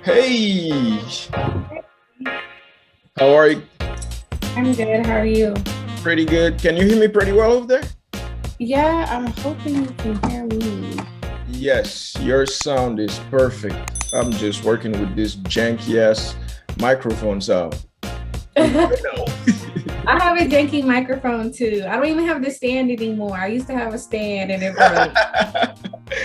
Hey, how are you? I'm good. How are you? Pretty good. Can you hear me pretty well over there? Yeah, I'm hoping you can hear me. Yes, your sound is perfect. I'm just working with this janky ass microphone sound. You I know. have a janky microphone too. I don't even have the stand anymore. I used to have a stand and it broke.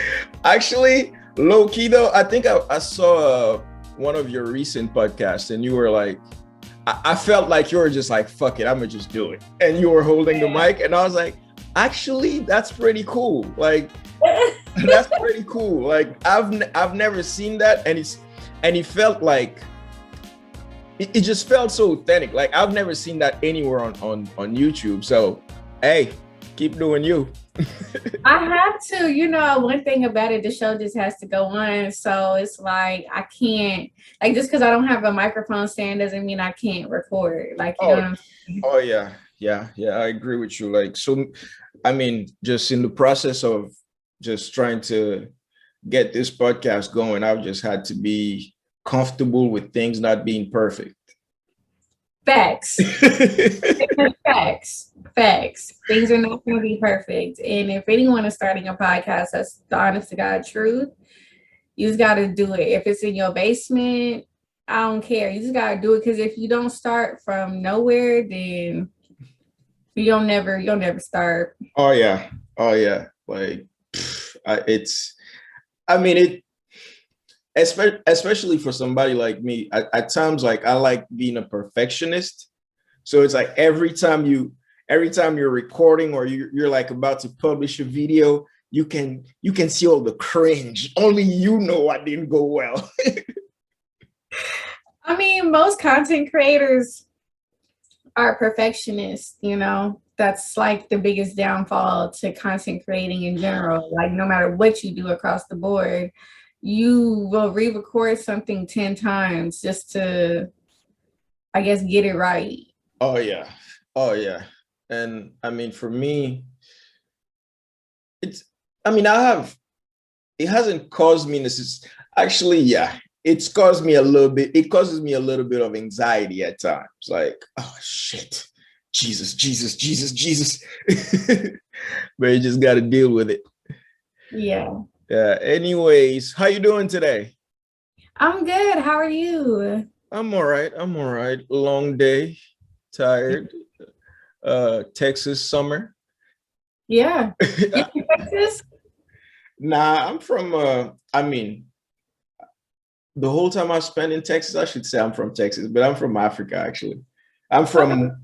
Actually, low key though, I think I saw one of your recent podcasts and you were like, I felt like you were just like, fuck it, I'm gonna just do it. And you were holding the mic, and I was like, actually, that's pretty cool. Like, that's pretty cool. Like, I've never seen that, and it felt like it just felt so authentic. Like I've never seen that anywhere on YouTube. So, hey, keep doing you. I have to, one thing about it, the show just has to go on. So it's like I can't, like, just because I don't have a microphone stand doesn't mean I can't record. Like, you know Oh, what I'm saying? oh yeah, yeah, yeah. I agree with you. Like, so, I mean, just in the process of just trying to get this podcast going, I've just had to be comfortable with things not being perfect. Facts. Facts. Facts. Things are not going to be perfect. And if anyone is starting a podcast, that's the honest to God truth. You just got to do it. If it's in your basement, I don't care. You just got to do it because if you don't start from nowhere, then you'll never start. Oh yeah, oh yeah. Like, it's. I mean, especially for somebody like me. At times, like I like being a perfectionist. So it's like every time you're recording or you're like about to publish a video, you can see all the cringe. Only you know what didn't go well. I mean, most content creators are perfectionists, That's like the biggest downfall to content creating in general. Like no matter what you do across the board, you will re-record something 10 times just to, I guess, get it right. Oh yeah. Oh yeah. And I mean for me, it's I mean I have it hasn't caused me this actually yeah, it's caused me a little bit it causes me a little bit of anxiety at times. Like, oh shit. Jesus, Jesus, Jesus, Jesus. But you just gotta deal with it. Yeah. Yeah. Anyways, how you doing today? I'm good. How are you? I'm all right. I'm all right. Long day, tired. Texas summer. Yeah. You in Texas? Nah, I'm from I mean, the whole time I spent in Texas, I should say I'm from Texas, but I'm from Africa actually. Okay. I'm from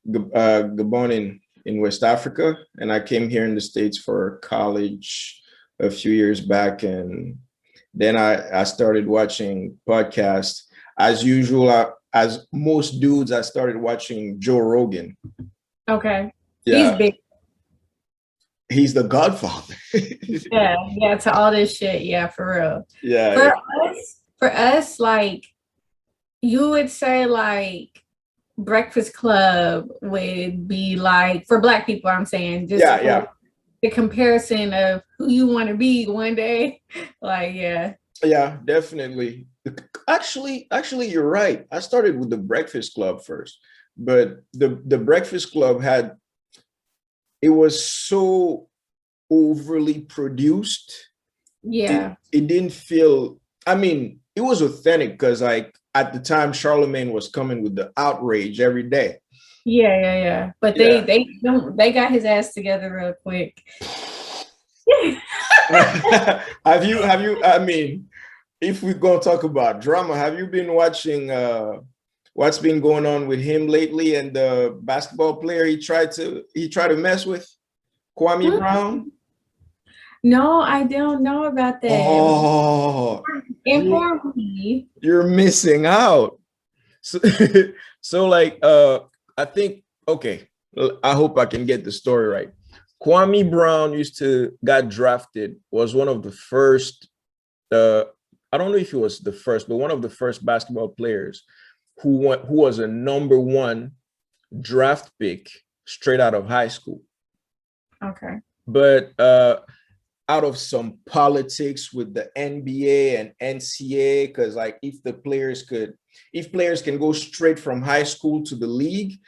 Gabon in West Africa, and I came here in the States for college a few years back, and then I started watching podcasts. As usual, as most dudes, I started watching Joe Rogan. Okay. He's Yeah, big. he's the godfather. Yeah. Yeah. To all this shit. Yeah. For real. Yeah, For us, like you would say, like Breakfast Club would be like for Black people. I'm saying just yeah, for yeah, the comparison of who you want to be one day. Like, yeah. yeah, definitely. Actually, you're right. I started with the Breakfast Club first, but the Breakfast Club it was so overly produced. It Yeah. it didn't feel. I mean, it was authentic because like at the time, Charlemagne was coming with the outrage every day. Yeah, yeah, yeah. But they Yeah. they don't they got his ass together real quick. have you I mean, if we're gonna talk about drama, have you been watching what's been going on with him lately and the basketball player he tried to mess with? Kwame Brown? No, I don't know about that. Oh, you Inform me. you're missing out. So, so like I think okay, I hope I can get the story right. Kwame Brown used to got drafted, was one of the first uh I don't know if he was the first, but one of the first basketball players who was a number one draft pick straight out of high school. Okay. But out of some politics with the NBA and NCAA, because like if players can go straight from high school to the league,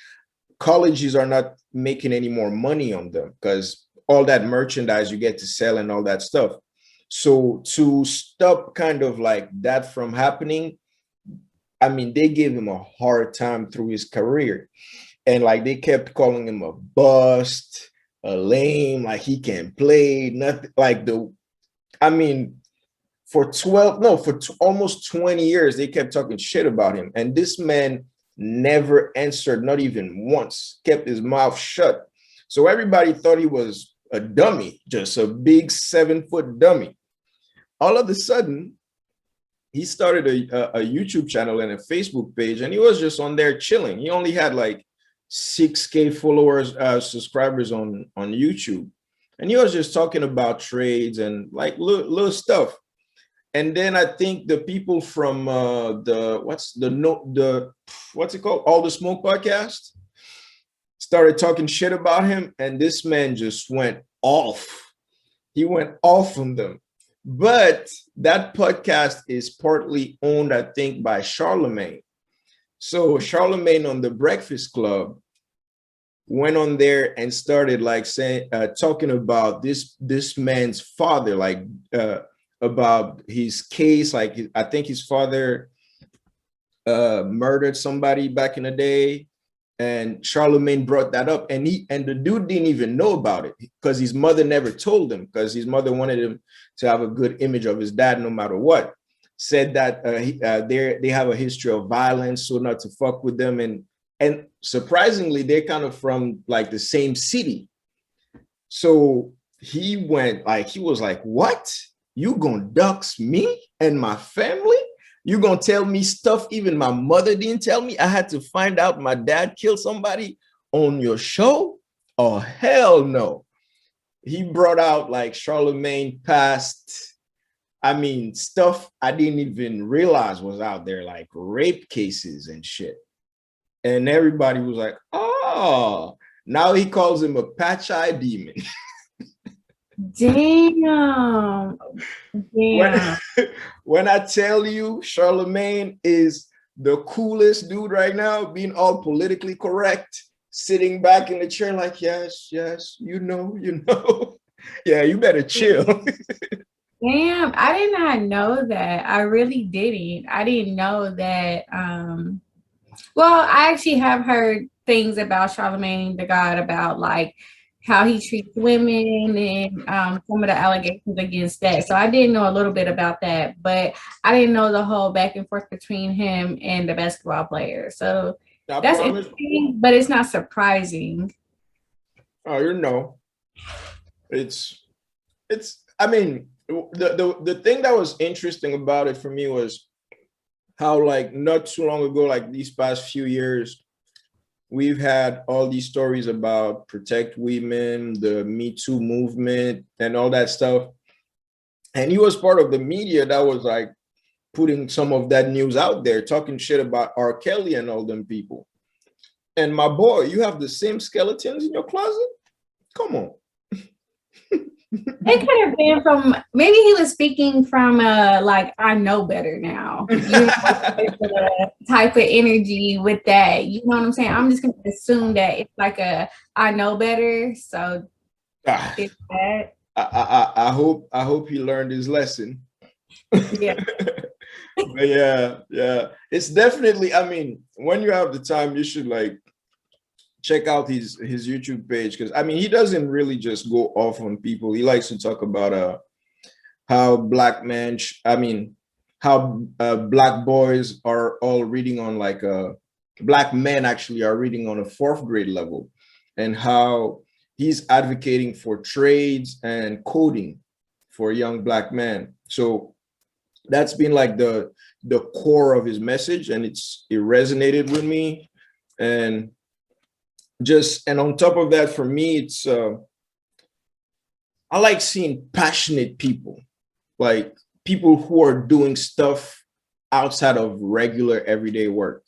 colleges are not making any more money on them because all that merchandise you get to sell and all that stuff. So to stop kind of like that from happening, I mean, they gave him a hard time through his career. And like they kept calling him a bust, a lame, like he can't play, nothing like I mean, almost 20 years, they kept talking shit about him. And this man never answered, not even once, kept his mouth shut. So everybody thought he was a dummy, just a big 7-foot dummy. All of a sudden, he started a YouTube channel and a Facebook page, and he was just on there chilling. He only had like 6K followers, subscribers on YouTube. And he was just talking about trades and like little stuff. And then I think the people from what's it called? All the Smoke podcast started talking shit about him. And this man just went off. He went off on them. But that podcast is partly owned, I think, by Charlemagne. So Charlemagne on the Breakfast Club went on there and started like talking about this man's father, like about his case. Like I think his father murdered somebody back in the day, and Charlemagne brought that up, and the dude didn't even know about it because his mother never told him, because his mother wanted him to have a good image of his dad no matter what. Said that they have a history of violence, so not to fuck with them. And surprisingly, they're kind of from like the same city. So he was like, what? You gonna dox me and my family? You gonna tell me stuff even my mother didn't tell me? I had to find out my dad killed somebody on your show? Oh, hell no. He brought out like Charlemagne past, I mean, stuff I didn't even realize was out there, like rape cases and shit. And everybody was like, oh, now he calls him a patch-eye demon. Damn. When I tell you Charlemagne is the coolest dude right now, being all politically correct, sitting back in the chair like, yes, you know. Yeah, you better chill. Damn, I did not know that. I really didn't. I didn't know that. Well, I actually have heard things about Charlemagne the God, about like how he treats women and some of the allegations against that. So I did know a little bit about that, but I didn't know the whole back and forth between him and the basketball player. So that's interesting, but it's not surprising. Oh, it's I mean, the thing that was interesting about it for me was how like not too long ago, like these past few years, we've had all these stories about protect women, the Me Too movement and all that stuff. And he was part of the media that was like putting some of that news out there, talking shit about R. Kelly and all them people. And my boy, you have the same skeletons in your closet? Come on. It could have been from, maybe he was speaking from like, I know better now. You know, type of energy with that. You know what I'm saying? I'm just gonna assume that it's like I know better. So it's that. I hope he learned his lesson. Yeah. But yeah. It's definitely, I mean, when you have the time, you should like check out his YouTube page, because I mean, he doesn't really just go off on people. He likes to talk about how black boys are all reading on like black men actually are reading on a 4th grade level, and how he's advocating for trades and coding for young black men. So that's been like the core of his message, and it resonated with me. And on top of that, for me, it's I like seeing passionate people, like people who are doing stuff outside of regular everyday work.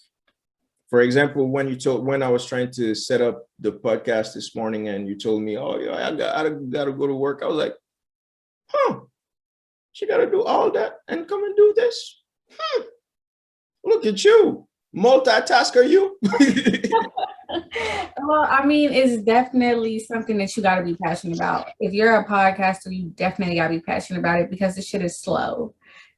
For example, when I was trying to set up the podcast this morning, and you told me, oh yeah, I gotta go to work, I was like, huh, she got to do all that and come and do this. Look at you. Multitasker you. Well, I mean, it's definitely something that you got to be passionate about. If you're a podcaster, you definitely got to be passionate about it because the shit is slow,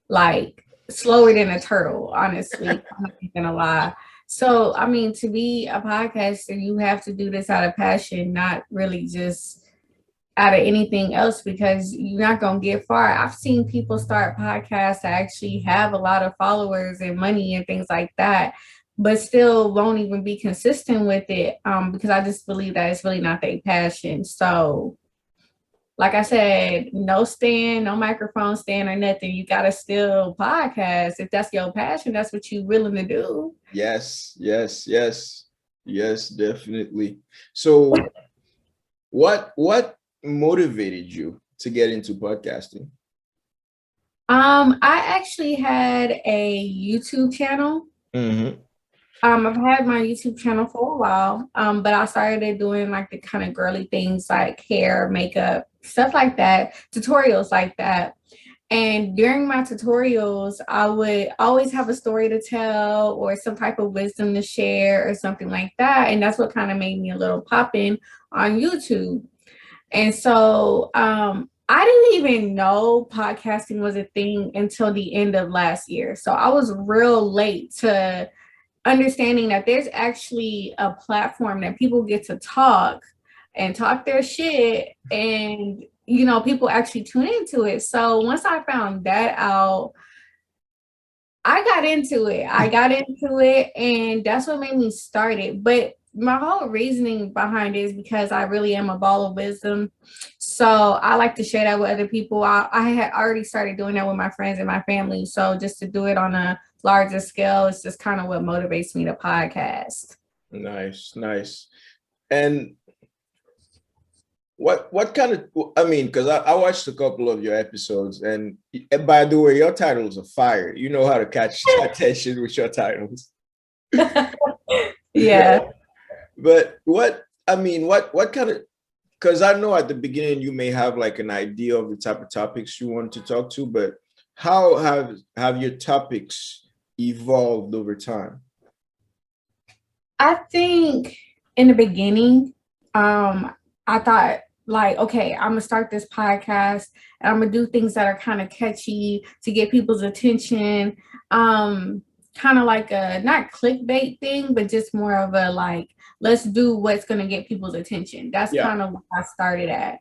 like slower than a turtle, honestly. I'm not even gonna lie. So, I mean, to be a podcaster, you have to do this out of passion, not really just out of anything else because you're not going to get far. I've seen people start podcasts that actually have a lot of followers and money and things like that, but still won't even be consistent with it because I just believe that it's really not their passion. So, like I said, no stand, no microphone stand or nothing. You got to still podcast. If that's your passion, that's what you're willing to do. Yes, definitely. So what motivated you to get into podcasting? I actually had a YouTube channel. Mm-hmm. I've had my YouTube channel for a while, but I started doing like the kind of girly things like hair, makeup, stuff like that, tutorials like that. And during my tutorials, I would always have a story to tell or some type of wisdom to share or something like that. And that's what kind of made me a little poppin' on YouTube. And so I didn't even know podcasting was a thing until the end of last year. So I was real late to understanding that there's actually a platform that people get to talk and talk their shit and people actually tune into it. So once I found that out, I got into it and that's what made me start it. But my whole reasoning behind it is because I really am a ball of wisdom. So I like to share that with other people. I had already started doing that with my friends and my family. So just to do it on a larger scale, it's just kind of what motivates me to podcast. Nice. And what kind of, I mean, because I watched a couple of your episodes and by the way, your titles are fire. You know how to catch attention with your titles. Yeah. But what kind of, because I know at the beginning you may have like an idea of the type of topics you want to talk to, but how have your topics evolved over time? I think in the beginning, I thought like, okay, I'm gonna start this podcast and I'm gonna do things that are kind of catchy to get people's attention. Kind of like a not clickbait thing, but just more of a like, let's do what's gonna get people's attention. That's kind of what I started at.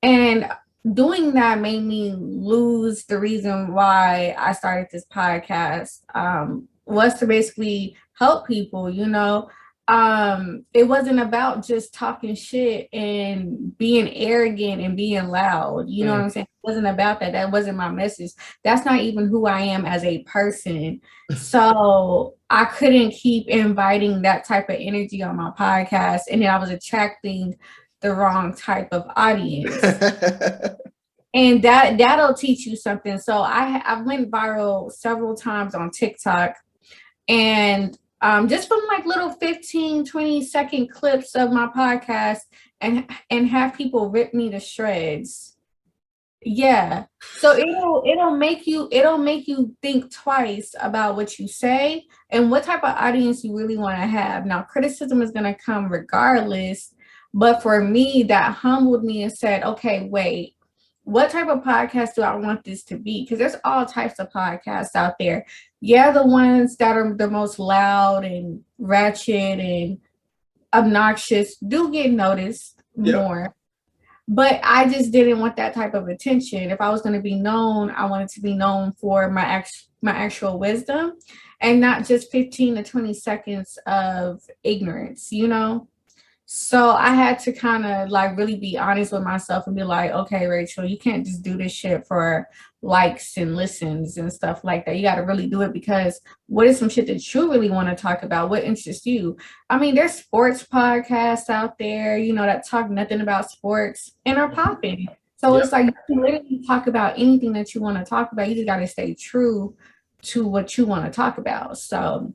And doing that made me lose the reason why I started this podcast. Was to basically help people, it wasn't about just talking shit and being arrogant and being loud. You know what I'm saying? It wasn't about that. That wasn't my message. That's not even who I am as a person. So I couldn't keep inviting that type of energy on my podcast. And then I was attracting the wrong type of audience. And that'll teach you something. So I went viral several times on TikTok. And just from like little 15-20 second clips of my podcast and have people rip me to shreds. Yeah. So it'll make you think twice about what you say and what type of audience you really want to have. Now, criticism is going to come regardless, but for me, that humbled me and said, okay, wait, what type of podcast do I want this to be? Because there's all types of podcasts out there. Yeah, the ones that are the most loud and ratchet and obnoxious do get noticed more. But I just didn't want that type of attention. If I was going to be known, I wanted to be known for my actual wisdom and not just 15-20 seconds of ignorance, So I had to kind of like really be honest with myself and be like, okay, Rachel, you can't just do this shit for likes and listens and stuff like that. You got to really do it because what is some shit that you really want to talk about? What interests you? I mean, there's sports podcasts out there, that talk nothing about sports and are popping. So it's like you can literally talk about anything that you want to talk about. You just got to stay true to what you want to talk about. So.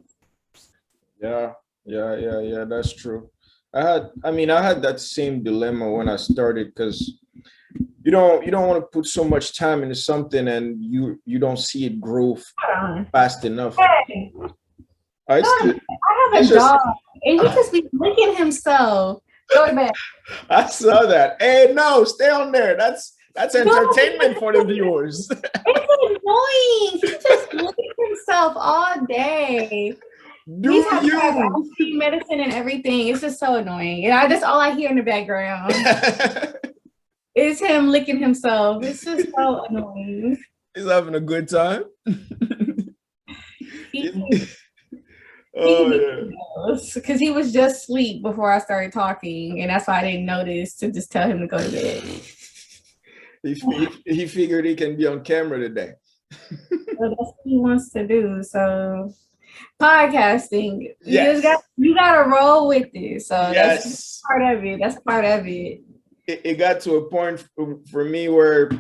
Yeah, that's true. I had that same dilemma when I started because you don't want to put so much time into something and you don't see it grow fast enough. Hey, I still, I have a dog, and he just be licking himself. Go to bed. I saw that. Hey, no, stay on there. That's entertainment for the viewers. It's annoying. He just licks himself all day. He's having medicine and everything. It's just so annoying. And that's all I hear in the background. It's him licking himself. It's just so annoying. He's having a good time. Because he was just asleep before I started talking, and that's why I didn't notice to just tell him to go to bed. He figured he can be on camera today. Well, that's what he wants to do. So podcasting, yes. you gotta roll with it. So yes. That's part of it. That's part of it. It got to a point for me where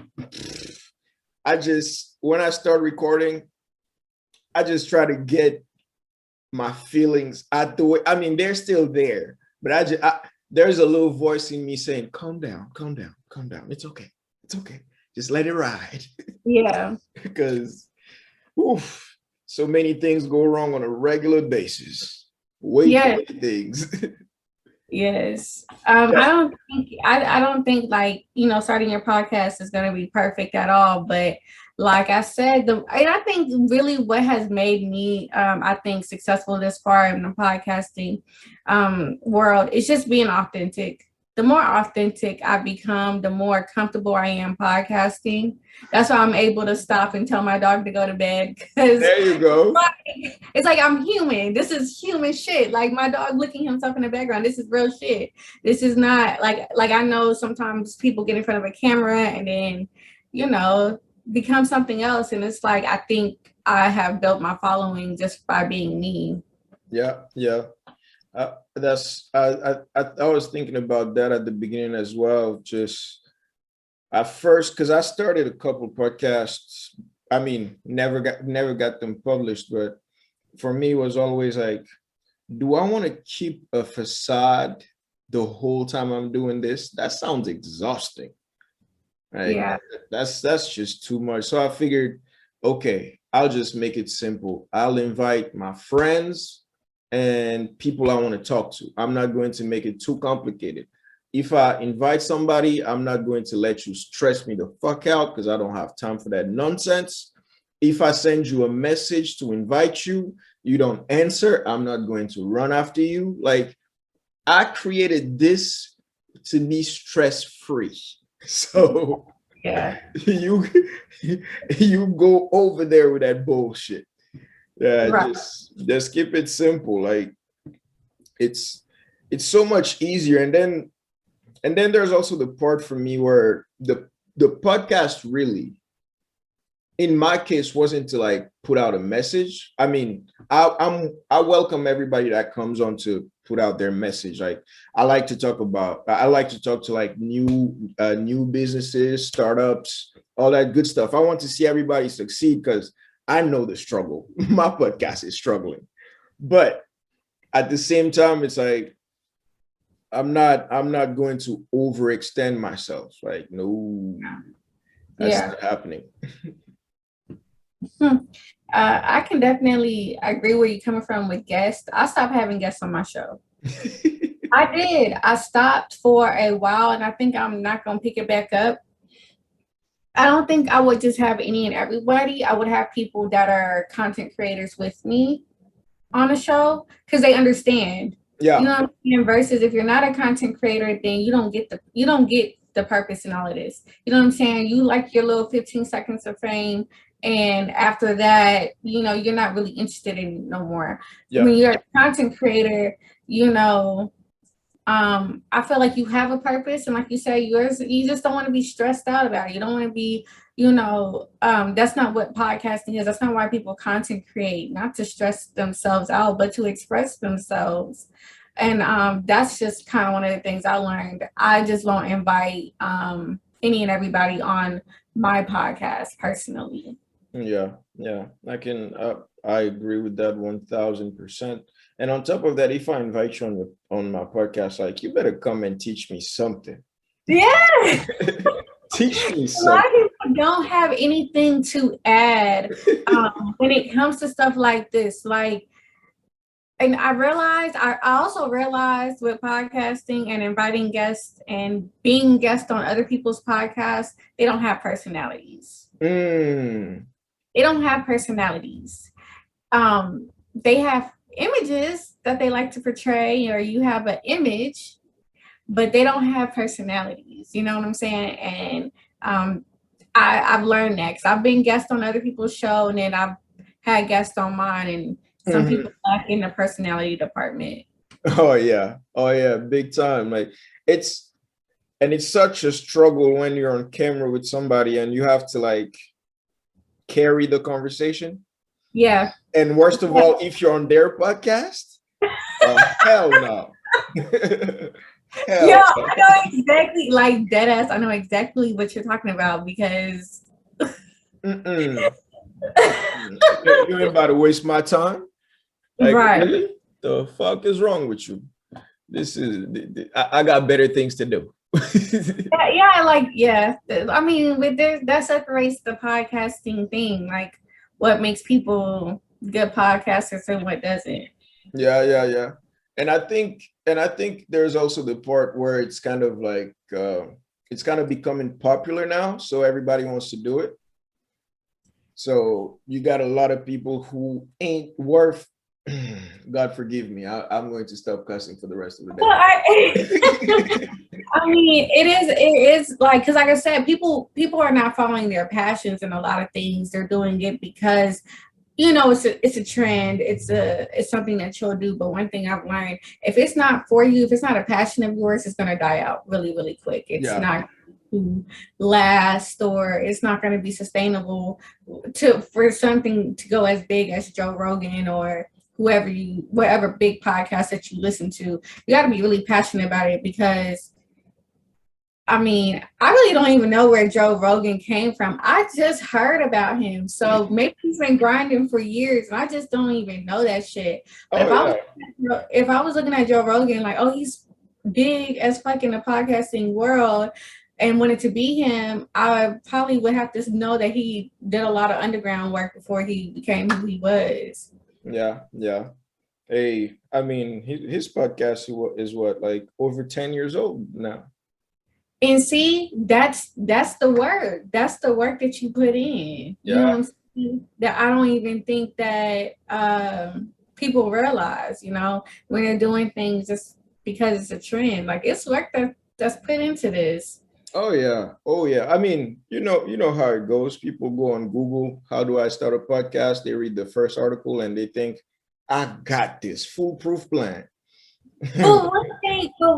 when I start recording, I just try to get my feelings out the way. I mean, they're still there, but there's a little voice in me saying, calm down. It's okay. Just let it ride. Yeah. Because so many things go wrong on a regular basis. Way too many things. Yes. I don't think like, starting your podcast is going to be perfect at all. But like I said, and I think really what has made me, I think, successful this far in the podcasting world is just being authentic. The more authentic I become, the more comfortable I am podcasting. That's why I'm able to stop and tell my dog to go to bed. Because there you go. It's like I'm human. This is human shit. Like my dog licking himself in the background. This is real shit. This is not like I know sometimes people get in front of a camera and then, become something else. And it's like I think I have built my following just by being me. Yeah. I was thinking about that at the beginning as well. Just at first, because I started a couple podcasts. I mean, never got them published, but for me, it was always like, do I want to keep a facade the whole time I'm doing this? That sounds exhausting. Right? Yeah. That's just too much. So I figured, okay, I'll just make it simple. I'll invite my friends and people I want to talk to. I'm not going to make it too complicated. If I invite somebody, I'm not going to let you stress me the fuck out because I don't have time for that nonsense. If I send you a message to invite you, you don't answer, I'm not going to run after you. Like, I created this to be stress-free. So yeah, you go over there with that bullshit. Yeah, right. just keep it simple. Like it's so much easier. And then there's also the part for me where the podcast really, in my case, wasn't to like put out a message. I mean, I welcome everybody that comes on to put out their message. Like I like to talk to like new businesses, startups, all that good stuff. I want to see everybody succeed because I know the struggle. My podcast is struggling, but at the same time, it's like I'm not going to overextend myself. Like, no, that's not happening. I can definitely agree where you're coming from with guests. I stopped having guests on my show. I did. I stopped for a while, and I think I'm not going to pick it back up. I don't think I would just have any and everybody. I would have people that are content creators with me on the show because they understand. Yeah. You know what I'm saying? Versus if you're not a content creator, then you don't get the purpose in all of this. You know what I'm saying? You like your little 15 seconds of fame. And after that, you're not really interested in it no more. Yeah. When you're a content creator, I feel like you have a purpose. And like you say, you just don't want to be stressed out about it. You don't want to be, that's not what podcasting is. That's not why people content create, not to stress themselves out, but to express themselves. And that's just kind of one of the things I learned. I just won't invite any and everybody on my podcast personally. Yeah. I agree with that 1,000%. And on top of that, if I invite you on my podcast, like, you better come and teach me something. Yeah. Teach me A lot something. of people don't have anything to add when it comes to stuff like this. Like, and I also realized with podcasting and inviting guests and being guests on other people's podcasts, they don't have personalities. Mm. They don't have personalities. They have images that they like to portray, or you have an image, but they don't have personalities. You know what I'm saying? And I've learned that because I've been guest on other people's show, and then I've had guests on mine, and some people lack in the personality department. Oh yeah, big time. Like it's such a struggle when you're on camera with somebody and you have to like carry the conversation. Yeah. And worst of all, if you're on their podcast, hell no. Yeah, I know exactly, like deadass. I know exactly what you're talking about because you ain't about to waste my time. Like, right. Really? The fuck is wrong with you? This is I got better things to do. Yeah. I mean, with this, that separates the podcasting thing. Like, what makes people good podcasters and what doesn't. Yeah. And I think there's also the part where it's kind of like it's kind of becoming popular now, so everybody wants to do it. So you got a lot of people who ain't worth. God forgive me. I'm going to stop cussing for the rest of the day. Well, I mean, it is like, because like I said, people are not following their passions in a lot of things. They're doing it because, you know, it's a trend. It's something that you'll do. But one thing I've learned, if it's not for you, if it's not a passion of yours, it's going to die out really, really quick. It's not to last, or it's not going to be sustainable for something to go as big as Joe Rogan or whatever big podcast that you listen to. You got to be really passionate about it, because I mean, I really don't even know where Joe Rogan came from. I just heard about him. So maybe he's been grinding for years and I just don't even know that shit. But if I was looking at Joe Rogan, like, oh, he's big as fuck in the podcasting world and wanted to be him, I probably would have to know that he did a lot of underground work before he became who he was. Yeah. Hey, I mean, his podcast is what, like over 10 years old now. And see, that's the work. That's the work that you put in. You know what I'm saying? That I don't even think that people realize, you know, when they're doing things just because it's a trend. Like, it's work that's put into this. Oh yeah. I mean, you know how it goes. People go on Google, how do I start a podcast? They read the first article and they think, I got this foolproof plan. But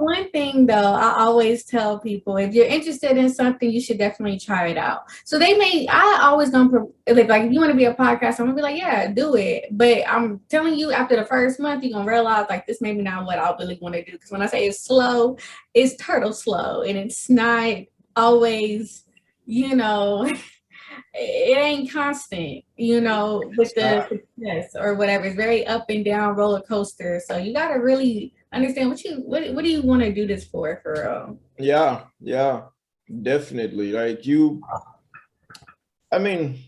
one thing though, I always tell people, if you're interested in something, you should definitely try it out. So I always gonna like if you want to be a podcast, I'm gonna be like, yeah, do it. But I'm telling you, after the first month, you're gonna realize like this maybe not what I really want to do. Because when I say it's slow, it's turtle slow, and it's not always, you know, it ain't constant, you know, with the success or whatever. It's very up and down roller coaster. So you gotta really understand what do you want to do this for real. Yeah, definitely. Like I mean,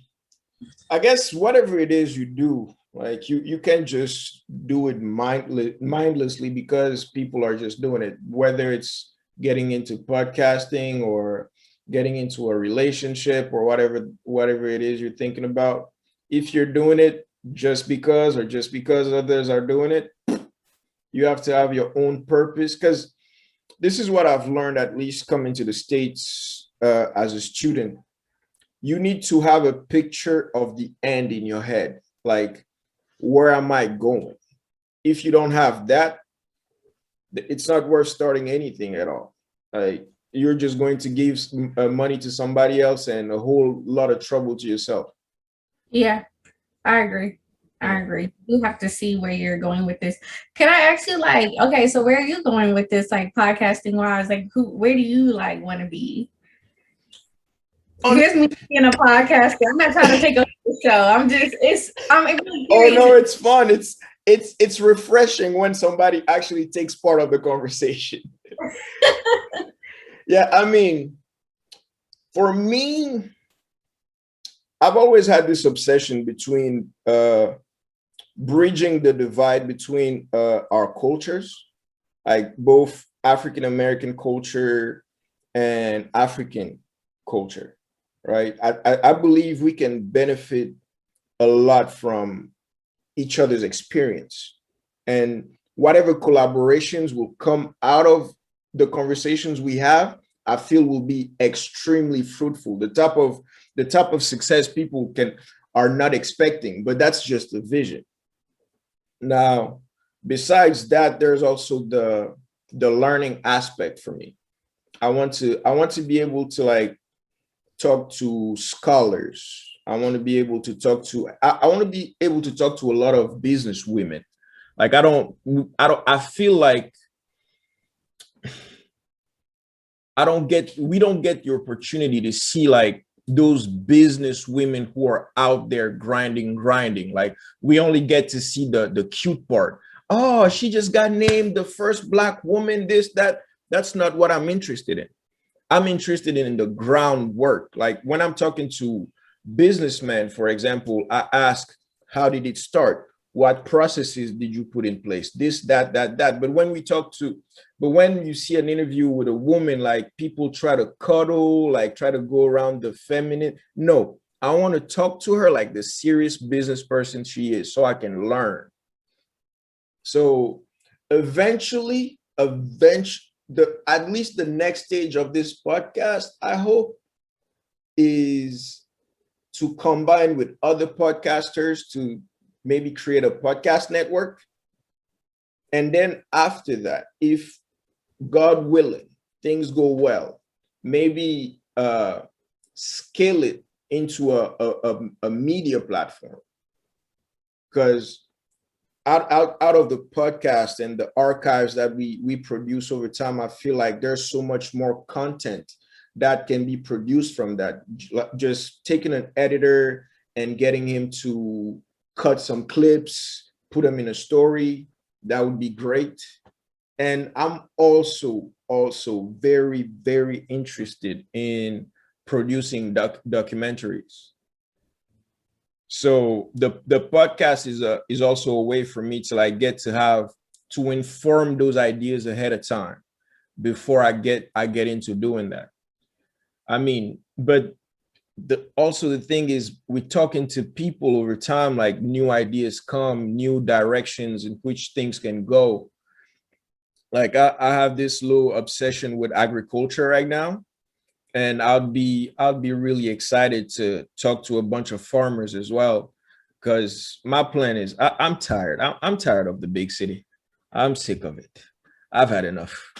I guess whatever it is you do, like you can't just do it mindlessly because people are just doing it, whether it's getting into podcasting or getting into a relationship or whatever it is you're thinking about. If you're doing it just because others are doing it, you have to have your own purpose. Because this is what I've learned, at least coming to the States as a student. You need to have a picture of the end in your head. Like, where am I going? If you don't have that, it's not worth starting anything at all. Like, you're just going to give money to somebody else and a whole lot of trouble to yourself. Yeah, I agree. You have to see where you're going with this. Can I ask you, like, okay, so where are you going with this, like, podcasting wise? Like, where do you like want to be? Here's me being a podcaster. I'm not trying to take over the show. I'm really curious. Oh no, it's fun. It's refreshing when somebody actually takes part of the conversation. Yeah, I mean, For me, I've always had this obsession between bridging the divide between our cultures, like both African American culture and African culture, right? I believe we can benefit a lot from each other's experience, and whatever collaborations will come out of the conversations we have, I feel will be extremely fruitful. The type of success people can are not expecting, but that's just the vision. Now, besides that, there's also the learning aspect for me. I want to be able to like talk to scholars. I want to be able to talk to I want to be able to talk to a lot of business women. Like I feel like we don't get the opportunity to see like those business women who are out there grinding. Like we only get to see the cute part. Oh, she just got named the first Black woman, this, that. That's not what I'm interested in. I'm interested in the groundwork. Like when I'm talking to businessmen, for example, I ask, how did it start? What processes did you put in place? This, that. But when you see an interview with a woman, like people try to cuddle, like try to go around the feminine. No, I want to talk to her like the serious business person she is, so I can learn. So eventually, at least the next stage of this podcast, I hope, is to combine with other podcasters to maybe create a podcast network. And then after that, if God willing, things go well, maybe scale it into a media platform. Because out of the podcast and the archives that we produce over time, I feel like there's so much more content that can be produced from that. Just taking an editor and getting him to cut some clips, put them in a story, that would be great. And I'm also very, very interested in producing documentaries. So the podcast is also a way for me to like get to inform those ideas ahead of time before I get into doing that. I mean, but also the thing is, we're talking to people over time, like new ideas come, new directions in which things can go. Like I have this little obsession with agriculture right now. And I'll be really excited to talk to a bunch of farmers as well, because my plan is I'm tired. I'm tired of the big city. I'm sick of it. I've had enough.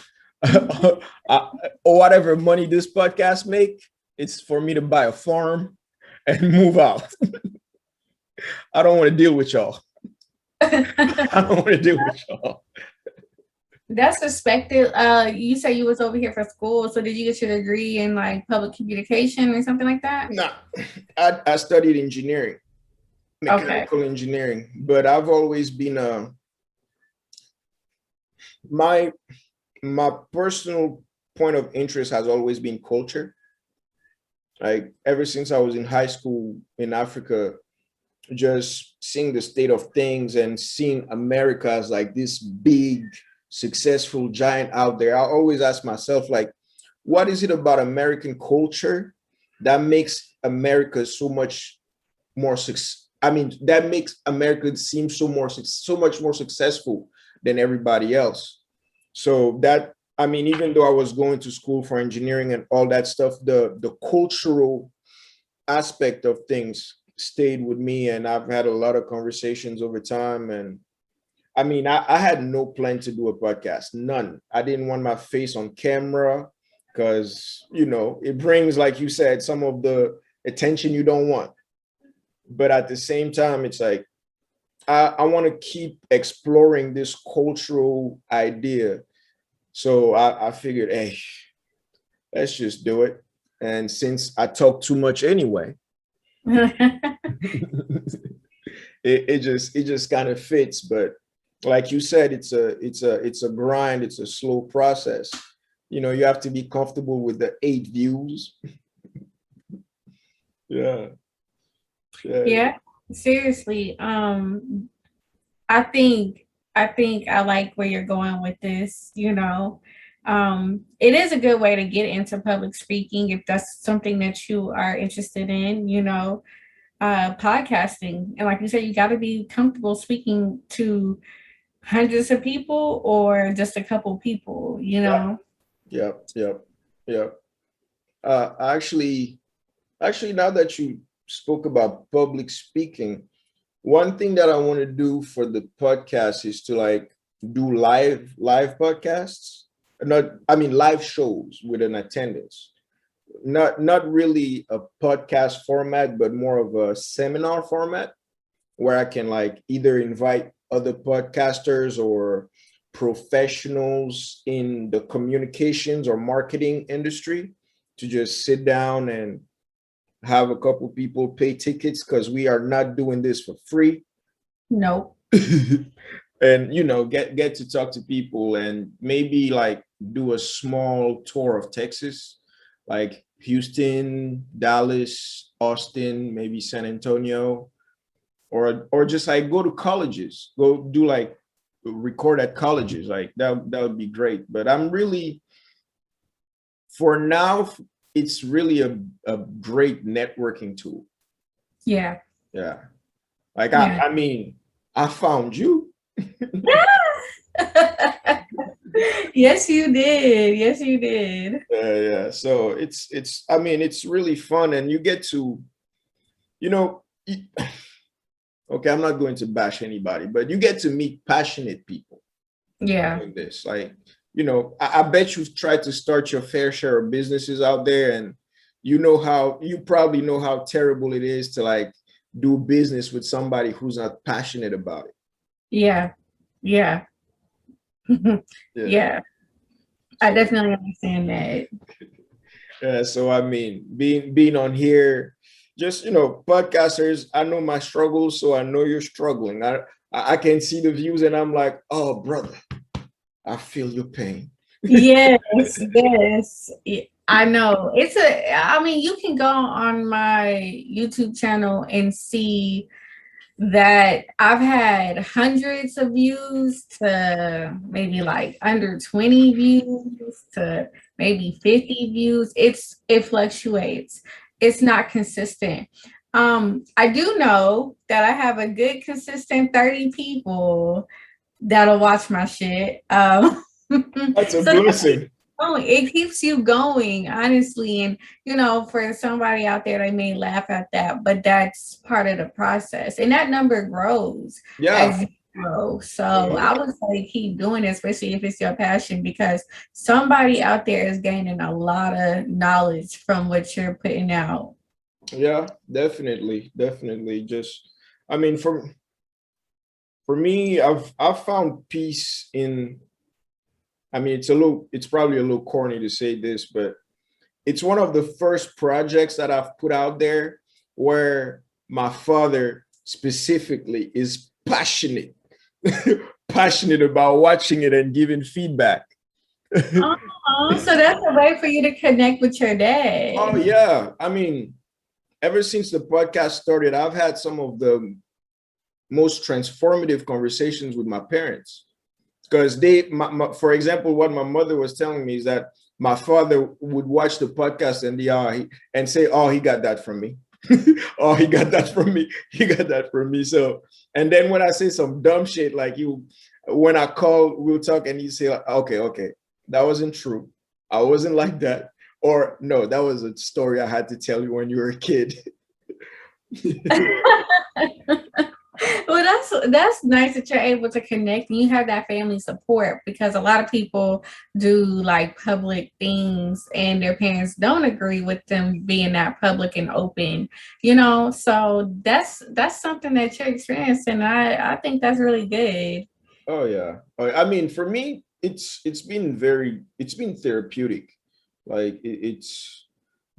Or whatever money this podcast make, it's for me to buy a farm and move out. I don't want to deal with y'all. I don't want to deal with y'all. That's suspected. You say you was over here for school, so did you get your degree in like public communication or something like that? No, I studied engineering, mechanical engineering, but I've always been my personal point of interest has always been culture. Like ever since I was in high school in Africa, just seeing the state of things and seeing America as like this big, successful giant out there, I always ask myself, like, what is it about American culture that makes America so much more that makes America seem so much more successful than everybody else. So that, I mean, even though I was going to school for engineering and all that stuff, the cultural aspect of things stayed with me, and I've had a lot of conversations over time. And I mean, I had no plan to do a podcast, none. I didn't want my face on camera because, it brings, like you said, some of the attention you don't want. But at the same time, it's like, I want to keep exploring this cultural idea. So I figured, hey, let's just do it. And since I talk too much anyway, it just kind of fits. But like you said, it's a grind. It's a slow process. You have to be comfortable with the 8 views. Yeah. Yeah. Yeah, seriously. I think I like where you're going with this, you know. It is a good way to get into public speaking if that's something that you are interested in, you know, podcasting. And like you said, you got to be comfortable speaking to hundreds of people or just a couple people, you Yep. know. Yep. Yep. Yep. Actually, now that you spoke about public speaking, one thing that I want to do for the podcast is to like do live podcasts. Not, I mean, live shows with an attendance. Not really a podcast format, but more of a seminar format where I can like either invite other podcasters or professionals in the communications or marketing industry to just sit down and have a couple people pay tickets because we are not doing this for free. Nope. And get to talk to people and maybe like do a small tour of Texas, like Houston, Dallas, Austin, maybe San Antonio, or just like go to colleges, go do like record at colleges. Like that would be great. But I'm really, for now, it's really a great networking tool. Yeah. Yeah. Like Yeah. I mean, I found you. Yes, you did. Yes, you did. Yeah. So it's I mean, it's really fun, and you get to, you know, okay, I'm not going to bash anybody, but you get to meet passionate people Yeah. doing this. Like, I bet you've tried to start your fair share of businesses out there, and you probably know how terrible it is to like do business with somebody who's not passionate about it. Yeah. Yeah. Yeah. Yeah. I definitely understand that. Yeah. So I mean, being on here, just podcasters, I know my struggles, so I know you're struggling. I can see the views, and I'm like, oh brother, I feel your pain. Yes, yes. I know. I mean, you can go on my YouTube channel and see that I've had hundreds of views to maybe like under 20 views to maybe 50 views. It fluctuates. It's not consistent. I do know that I have a good consistent 30 people that'll watch my shit. That's a So blessing. it keeps you going, honestly. And for somebody out there, they may laugh at that, but that's part of the process. And that number grows Yeah. as you grow. So I would say keep doing it, especially if it's your passion, because somebody out there is gaining a lot of knowledge from what you're putting out. Yeah, definitely. Just, I mean, for me, I've found peace in, I mean, it's probably a little corny to say this, but it's one of the first projects that I've put out there where my father specifically is passionate, passionate about watching it and giving feedback. Oh, so that's a way for you to connect with your dad. Oh yeah. I mean, ever since the podcast started, I've had some of the most transformative conversations with my parents. Because for example, what my mother was telling me is that my father would watch the podcast and say, "Oh, he got that from me." Oh, he got that from me. He got that from me. So, and then when I say some dumb shit like when I call, we'll talk, and you say, "Okay, that wasn't true. I wasn't like that." Or no, that was a story I had to tell you when you were a kid. Well, that's nice that you're able to connect and you have that family support, because a lot of people do like public things and their parents don't agree with them being that public and open, so that's something that you're experiencing. I think that's really good. Oh yeah. I mean, for me, it's been therapeutic. Like it's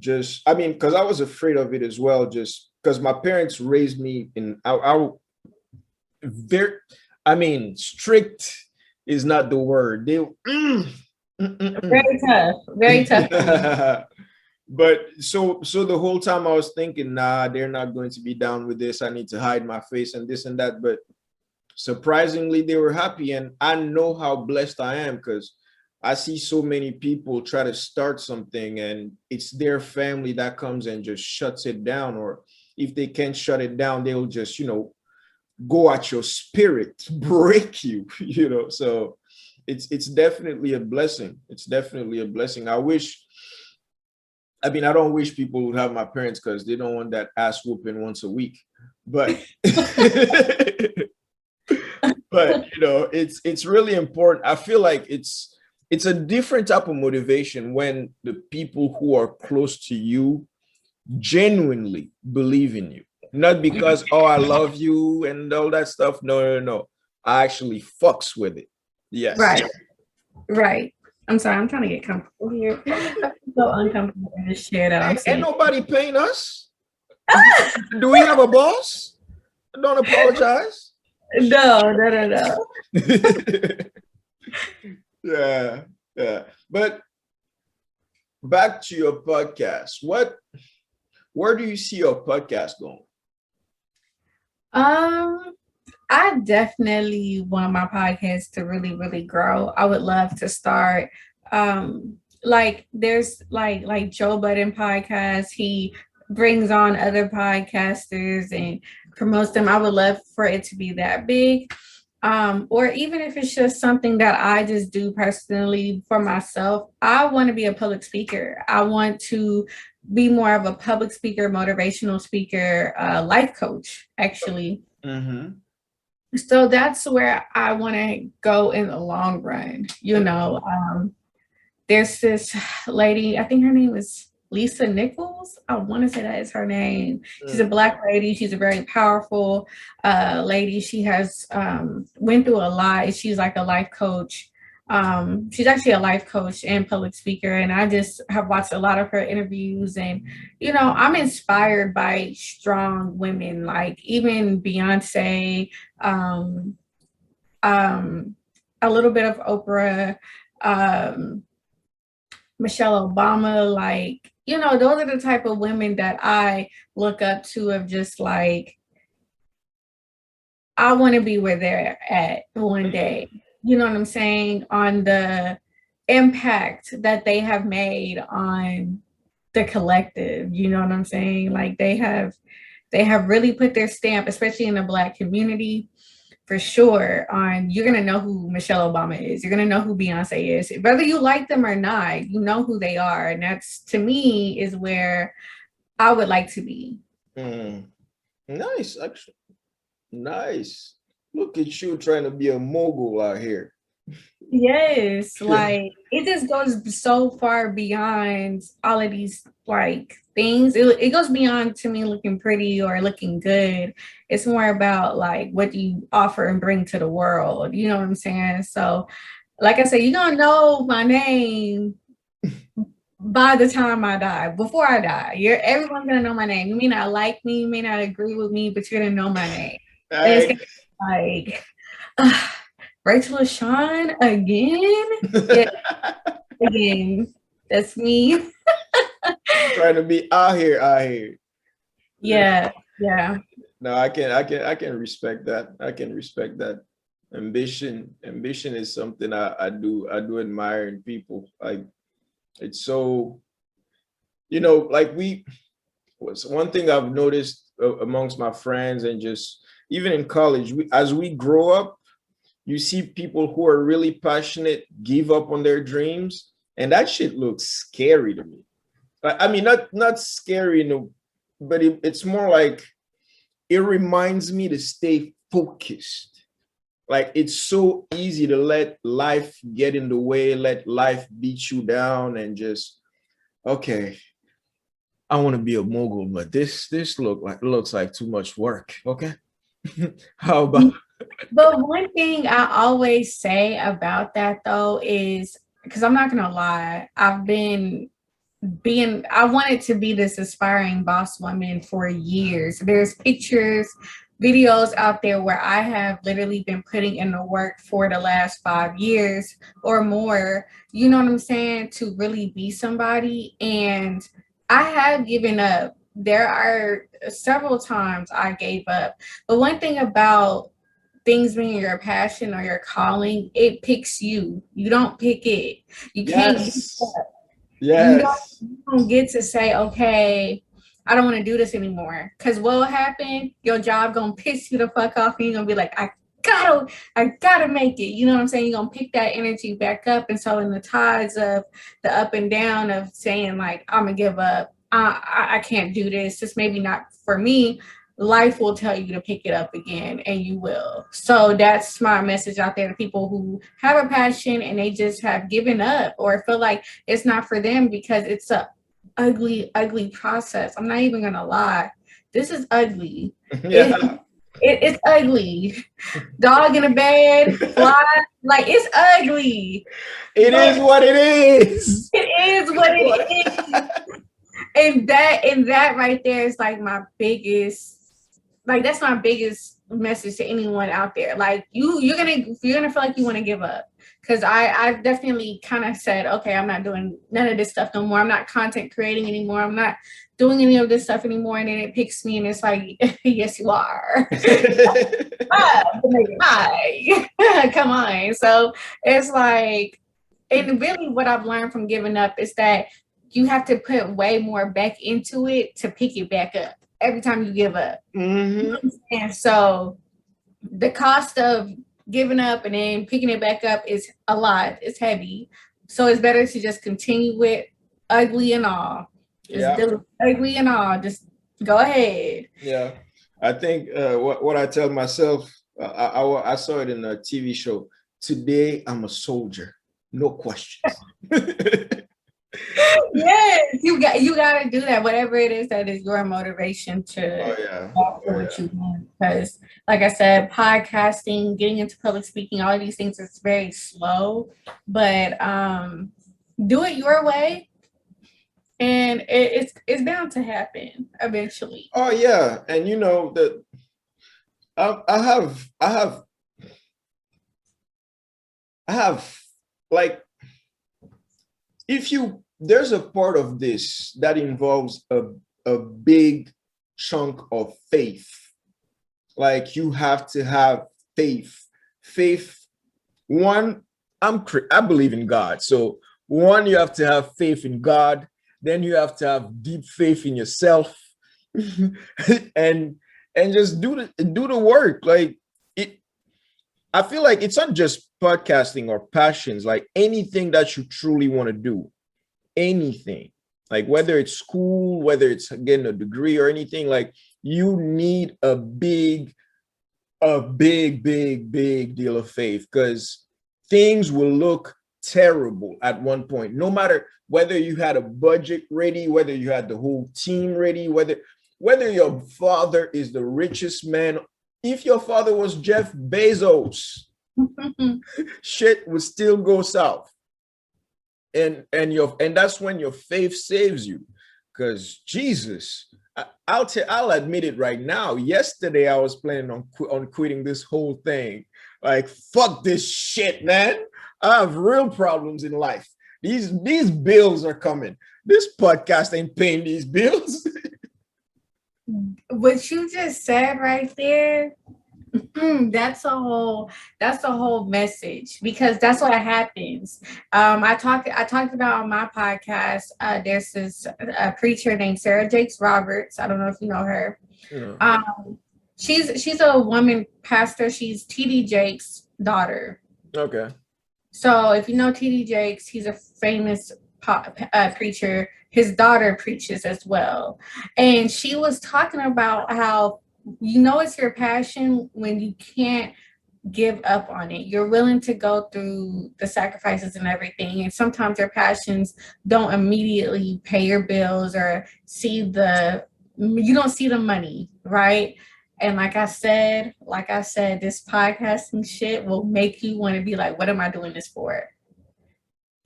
just, I mean, because I was afraid of it as well, just because my parents raised me in our very, I mean, strict is not the word. Very tough. Very tough. But so the whole time I was thinking, nah, they're not going to be down with this. I need to hide my face and this and that. But surprisingly, they were happy. And I know how blessed I am because I see so many people try to start something and it's their family that comes and just shuts it down. Or if they can't shut it down, they'll just, go at your spirit, break you, So it's definitely a blessing. It's definitely a blessing. I don't wish people would have my parents because they don't want that ass whooping once a week. But it's really important. I feel like it's a different type of motivation when the people who are close to you genuinely believe in you. Not because, oh, I love you and all that stuff. No. I actually fucks with it. Yes. Right. I'm sorry, I'm trying to get comfortable here. I'm so uncomfortable in this chair that I'm sitting. Ain't nobody paying us. Do we have a boss? Don't apologize. No. Yeah. But back to your podcast. Where do you see your podcast going? I definitely want my podcast to really, really grow. I would love to start like there's like Joe Budden podcast. He brings on other podcasters and promotes them. I would love for it to be that big. Or even if it's just something that I just do personally for myself, I want to be a public speaker. I want to be more of a public speaker, motivational speaker, life coach, actually. Mm-hmm. So that's where I want to go in the long run. There's this lady, I think her name is Lisa Nichols. I want to say that is her name. She's a Black lady. She's a very powerful lady. She has went through a lot. She's like a life coach. She's actually a life coach and public speaker. And I just have watched a lot of her interviews. And, I'm inspired by strong women, like even Beyonce, a little bit of Oprah, Michelle Obama, like, those are the type of women that I look up to of just like, I want to be where they're at one day. You know what I'm saying? On the impact that they have made on the collective. You know what I'm saying? Like they have really put their stamp, especially in the Black community, for sure, on you're going to know who Michelle Obama is. You're going to know who Beyonce is. Whether you like them or not, you know who they are. And that's, to me, is where I would like to be. Nice, actually. Nice. Look at you trying to be a mogul out here. Yes, like it just goes so far beyond all of these like things. It goes beyond, to me, looking pretty or looking good. It's more about like what do you offer and bring to the world. You know what I'm saying? So, like I said, you're gonna know my name by the time I die. Before I die, everyone's gonna know my name. You may not like me, you may not agree with me, but you're gonna know my name. It's gonna be like. Rae Lashawn again? Yeah, again. That's me. Trying to be out here. Yeah. No, I can respect that. I can respect that. Ambition is something I do admire in people. Like it's so, like one thing I've noticed amongst my friends and just even in college, as we grow up, you see people who are really passionate give up on their dreams, and that shit looks scary to me. I mean, not scary, but it's more like it reminds me to stay focused. Like it's so easy to let life get in the way, let life beat you down, and just okay. I want to be a mogul, but this looks like too much work. Okay, how about? But one thing I always say about that though is, because I'm not gonna lie, I wanted to be this aspiring boss woman for years. There's pictures, videos out there where I have literally been putting in the work for the last 5 years or more, you know what I'm saying, to really be somebody. And I have given up. There are several times I gave up. But one thing about things being your passion or your calling, it picks you. You don't pick it. You can't give Yes. up. You don't, Yes. you don't get to say, okay, I don't want to do this anymore. Because what will happen? Your job gonna piss you the fuck off, and you're gonna be like, I gotta make it. You know what I'm saying? You're gonna pick that energy back up. And so in the tides of the up and down of saying like, I'm gonna give up, I can't do this, just maybe not for me, life will tell you to pick it up again, and you will. So that's my message out there to people who have a passion and they just have given up or feel like it's not for them because it's a ugly process. I'm not even gonna lie. This is ugly. Yeah. It's ugly. Dog in a bed, fly, like it's ugly. It But is what it is. it is what it is. And that right there is like my biggest, like that's my biggest message to anyone out there. Like you're gonna feel like you want to give up. Cause I've definitely kind of said, okay, I'm not doing none of this stuff no more. I'm not content creating anymore. I'm not doing any of this stuff anymore. And then it picks me and it's like, yes, you are. Hi. Come on. So it's like, and really what I've learned from giving up is that you have to put way more back into it to pick it back up every time you give up. Mm-hmm. And so the cost of giving up and then picking it back up is a lot. It's heavy. So it's better to just continue with ugly and all. Just do ugly and all. Just go ahead. Yeah. I think what I tell myself, I saw it in a TV show. Today, I'm a soldier. No questions. Yes, you got to do that. Whatever it is that is your motivation to what you want. Because, like I said, podcasting, getting into public speaking, all of these things is very slow. But do it your way, and it's bound to happen eventually. Oh yeah, and you know that I have like, if you, there's a part of this that involves a big chunk of faith. Like you have to have faith. One, I believe in God. So one, you have to have faith in God. Then you have to have deep faith in yourself, and just do the work. Like it, I feel like it's not just podcasting or passions. Like anything that you truly want to do, anything. Like whether it's school, whether it's getting a degree or anything. Like you need a big deal of faith, because things will look terrible at one point, no matter whether you had a budget ready, whether you had the whole team ready, whether your father is the richest man. If your father was Jeff Bezos, shit would still go south. And that's when your faith saves you. Because Jesus, I'll admit it right now. Yesterday I was planning on quitting this whole thing. Like, fuck this shit, man. I have real problems in life. These bills are coming. This podcast ain't paying these bills. What you just said right there, that's a whole message, because that's what happens. I talked about on my podcast. There's this preacher named Sarah Jakes Roberts. I don't know if you know her. Yeah. She's a woman pastor. She's TD Jakes' daughter. Okay. So if you know TD Jakes, he's a famous preacher. His daughter preaches as well. And she was talking about how, it's your passion when you can't give up on it. You're willing to go through the sacrifices and everything. And sometimes your passions don't immediately pay your bills or you don't see the money, right? And like I said, this podcasting shit will make you want to be like, what am I doing this for?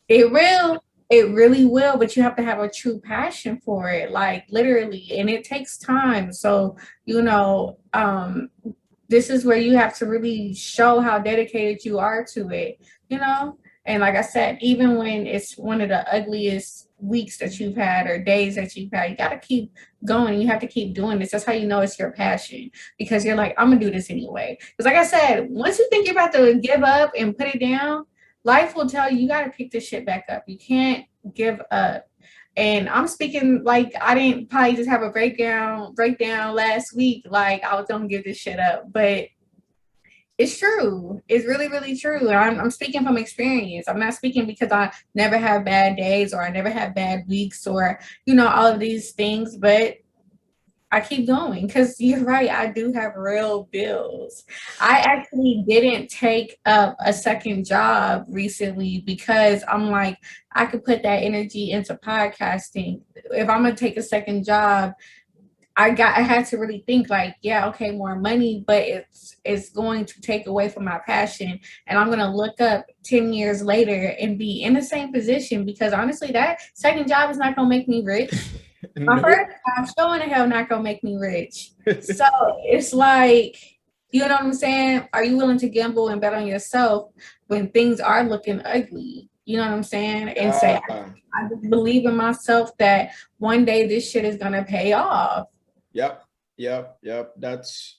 It really will, but you have to have a true passion for it, like literally, and it takes time. So, this is where you have to really show how dedicated you are to it, And like I said, even when it's one of the ugliest weeks that you've had or days that you've had. You got to keep going. You have to keep doing this. That's how you know it's your passion, because you're like, I'm gonna do this anyway. Because like I said, once you think you're about to give up and put it down, life will tell you, you got to pick this shit back up. You can't give up. And I'm speaking like I didn't probably just have a breakdown last week, like I was gonna give this shit up, but it's true. It's really, really true. And I'm speaking from experience. I'm not speaking because I never have bad days or I never have bad weeks or, all of these things, but I keep going because you're right. I do have real bills. I actually didn't take up a second job recently because I'm like, I could put that energy into podcasting. If I'm going to take a second job, I had to really think like, yeah, okay, more money, but it's going to take away from my passion. And I'm going to look up 10 years later and be in the same position, because honestly, that second job is not going to make me rich. My first job sure in the hell not going to make me rich. So it's like, you know what I'm saying? Are you willing to gamble and bet on yourself when things are looking ugly? You know what I'm saying? And say, I believe in myself that one day this shit is going to pay off. Yep. That's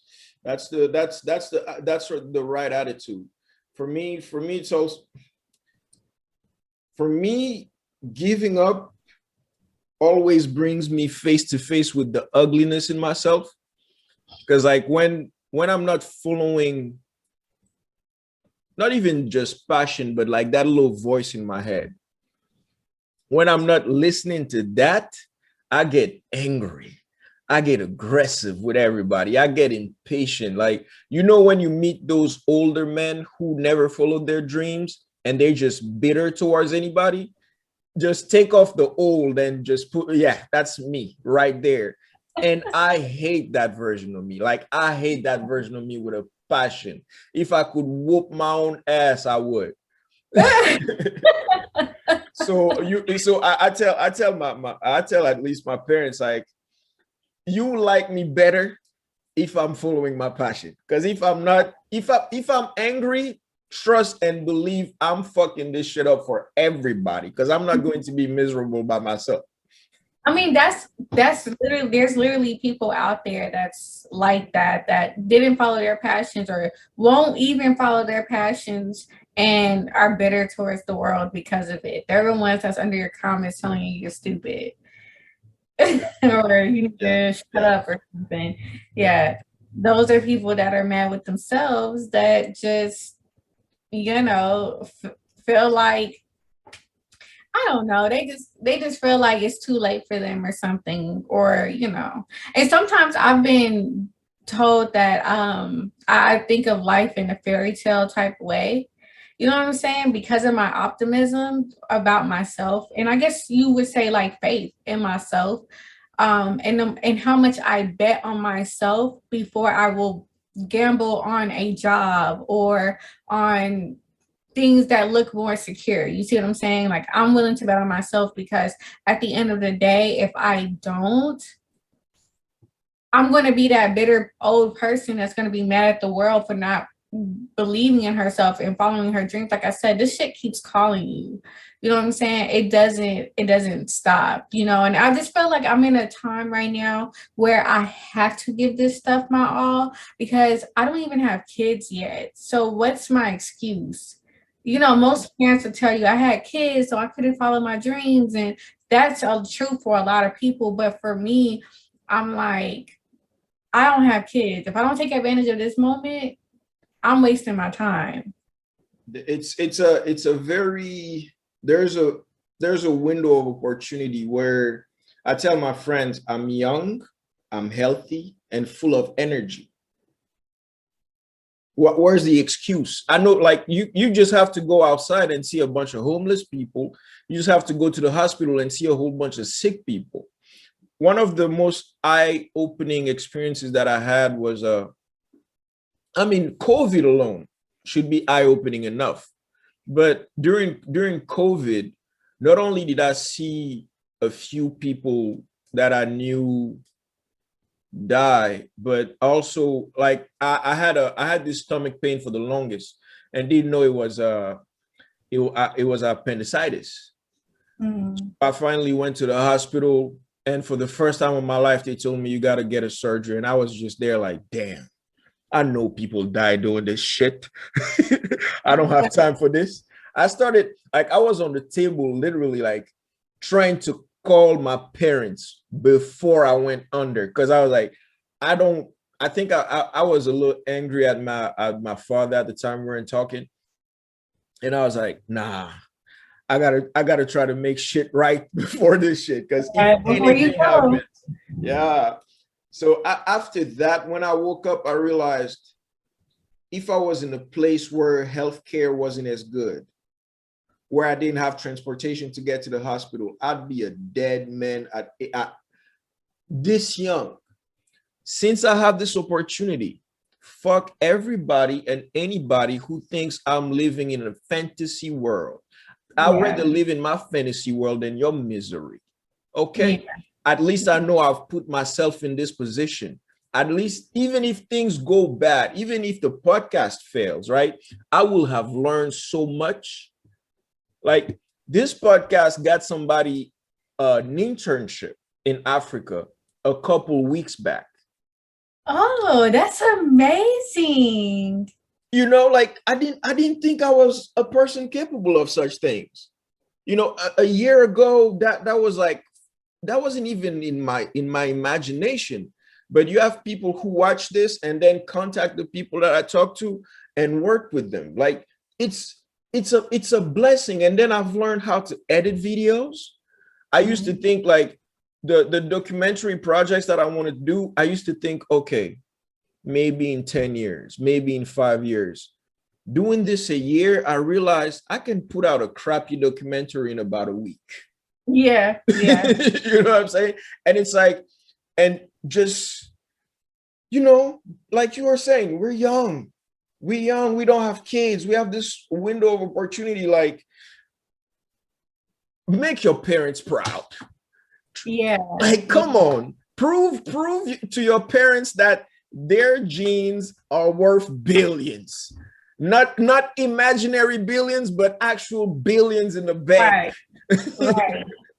the right attitude. For me, it's also, for me, giving up always brings me face to face with the ugliness in myself. Because like when I'm not following, not even just passion, but like that little voice in my head, when I'm not listening to that, I get angry. I get aggressive with everybody. I get impatient. Like, when you meet those older men who never followed their dreams and they're just bitter towards anybody, just take off the old and just put, that's me right there. And I hate that version of me. Like, I hate that version of me with a passion. If I could whoop my own ass, I would. So I tell at least my parents, like, you like me better if I'm following my passion. Because if I'm not, if I'm angry, trust and believe I'm fucking this shit up for everybody, because I'm not going to be miserable by myself. I mean, that's literally, there's literally people out there that's like that didn't follow their passions or won't even follow their passions and are bitter towards the world because of it. They're the ones that's under your comments telling you you're stupid. Or you need to shut up or something. Yeah, those are people that are mad with themselves that just, feel like, I don't know, they just feel like it's too late for them or something, or And sometimes I've been told that I think of life in a fairy tale type way. You know what I'm saying? Because of my optimism about myself. And I guess you would say like faith in myself. And how much I bet on myself before I will gamble on a job or on things that look more secure. You see what I'm saying? Like, I'm willing to bet on myself because at the end of the day, if I don't, I'm going to be that bitter old person that's going to be mad at the world for not believing in herself and following her dreams. Like I said, this shit keeps calling you. You know what I'm saying? It doesn't stop, and I just feel like I'm in a time right now where I have to give this stuff my all, because I don't even have kids yet. So what's my excuse? Most parents will tell you I had kids, so I couldn't follow my dreams. And that's true for a lot of people. But for me, I'm like, I don't have kids. If I don't take advantage of this moment, I'm wasting my time. It's a very, there's a window of opportunity where I tell my friends, I'm young, I'm healthy, and full of energy. Where's the excuse? I know, like, you just have to go outside and see a bunch of homeless people. You just have to go to the hospital and see a whole bunch of sick people. One of the most eye-opening experiences that I had was COVID alone should be eye-opening enough. But during COVID, not only did I see a few people that I knew die, but also, like, I had this stomach pain for the longest and didn't know it was appendicitis. I finally went to the hospital, and for the first time in my life, they told me you got to get a surgery. And I was just there like, damn, I know people die doing this shit. I don't have time for this. I started, like, I was on the table literally like trying to call my parents before I went under, because I was like, I think I was a little angry at my father at the time we were talking. And I was like, nah, I gotta try to make shit right before this shit. Because if Before you anything go. happens, yeah. So after that, when I woke up, I realized if I was in a place where healthcare wasn't as good, where I didn't have transportation to get to the hospital, I'd be a dead man at this young. Since I have this opportunity, fuck everybody and anybody who thinks I'm living in a fantasy world. I'd rather live in my fantasy world than your misery. Okay? Yeah. At least I know I've put myself in this position. At least, even if things go bad, even if the podcast fails, right? I will have learned so much. Like, this podcast got somebody an internship in Africa a couple weeks back. Oh, that's amazing. You know, like I didn't think I was a person capable of such things. You know, a year ago, that was like, that wasn't even in my imagination. But you have people who watch this and then contact the people that I talk to and work with them. Like, it's a blessing. And then I've learned how to edit videos. I used to think like the documentary projects that I want to do, I used to think, okay, maybe in 10 years, maybe in 5 years. Doing this a year, I realized I can put out a crappy documentary in about a week. Yeah. You know what I'm saying? And it's like, and just, you know, like you were saying, we're young. We don't have kids. We have this window of opportunity. Like, make your parents proud. Yeah. Like, come on. Prove to your parents that their genes are worth billions. Not imaginary billions, but actual billions in the bank.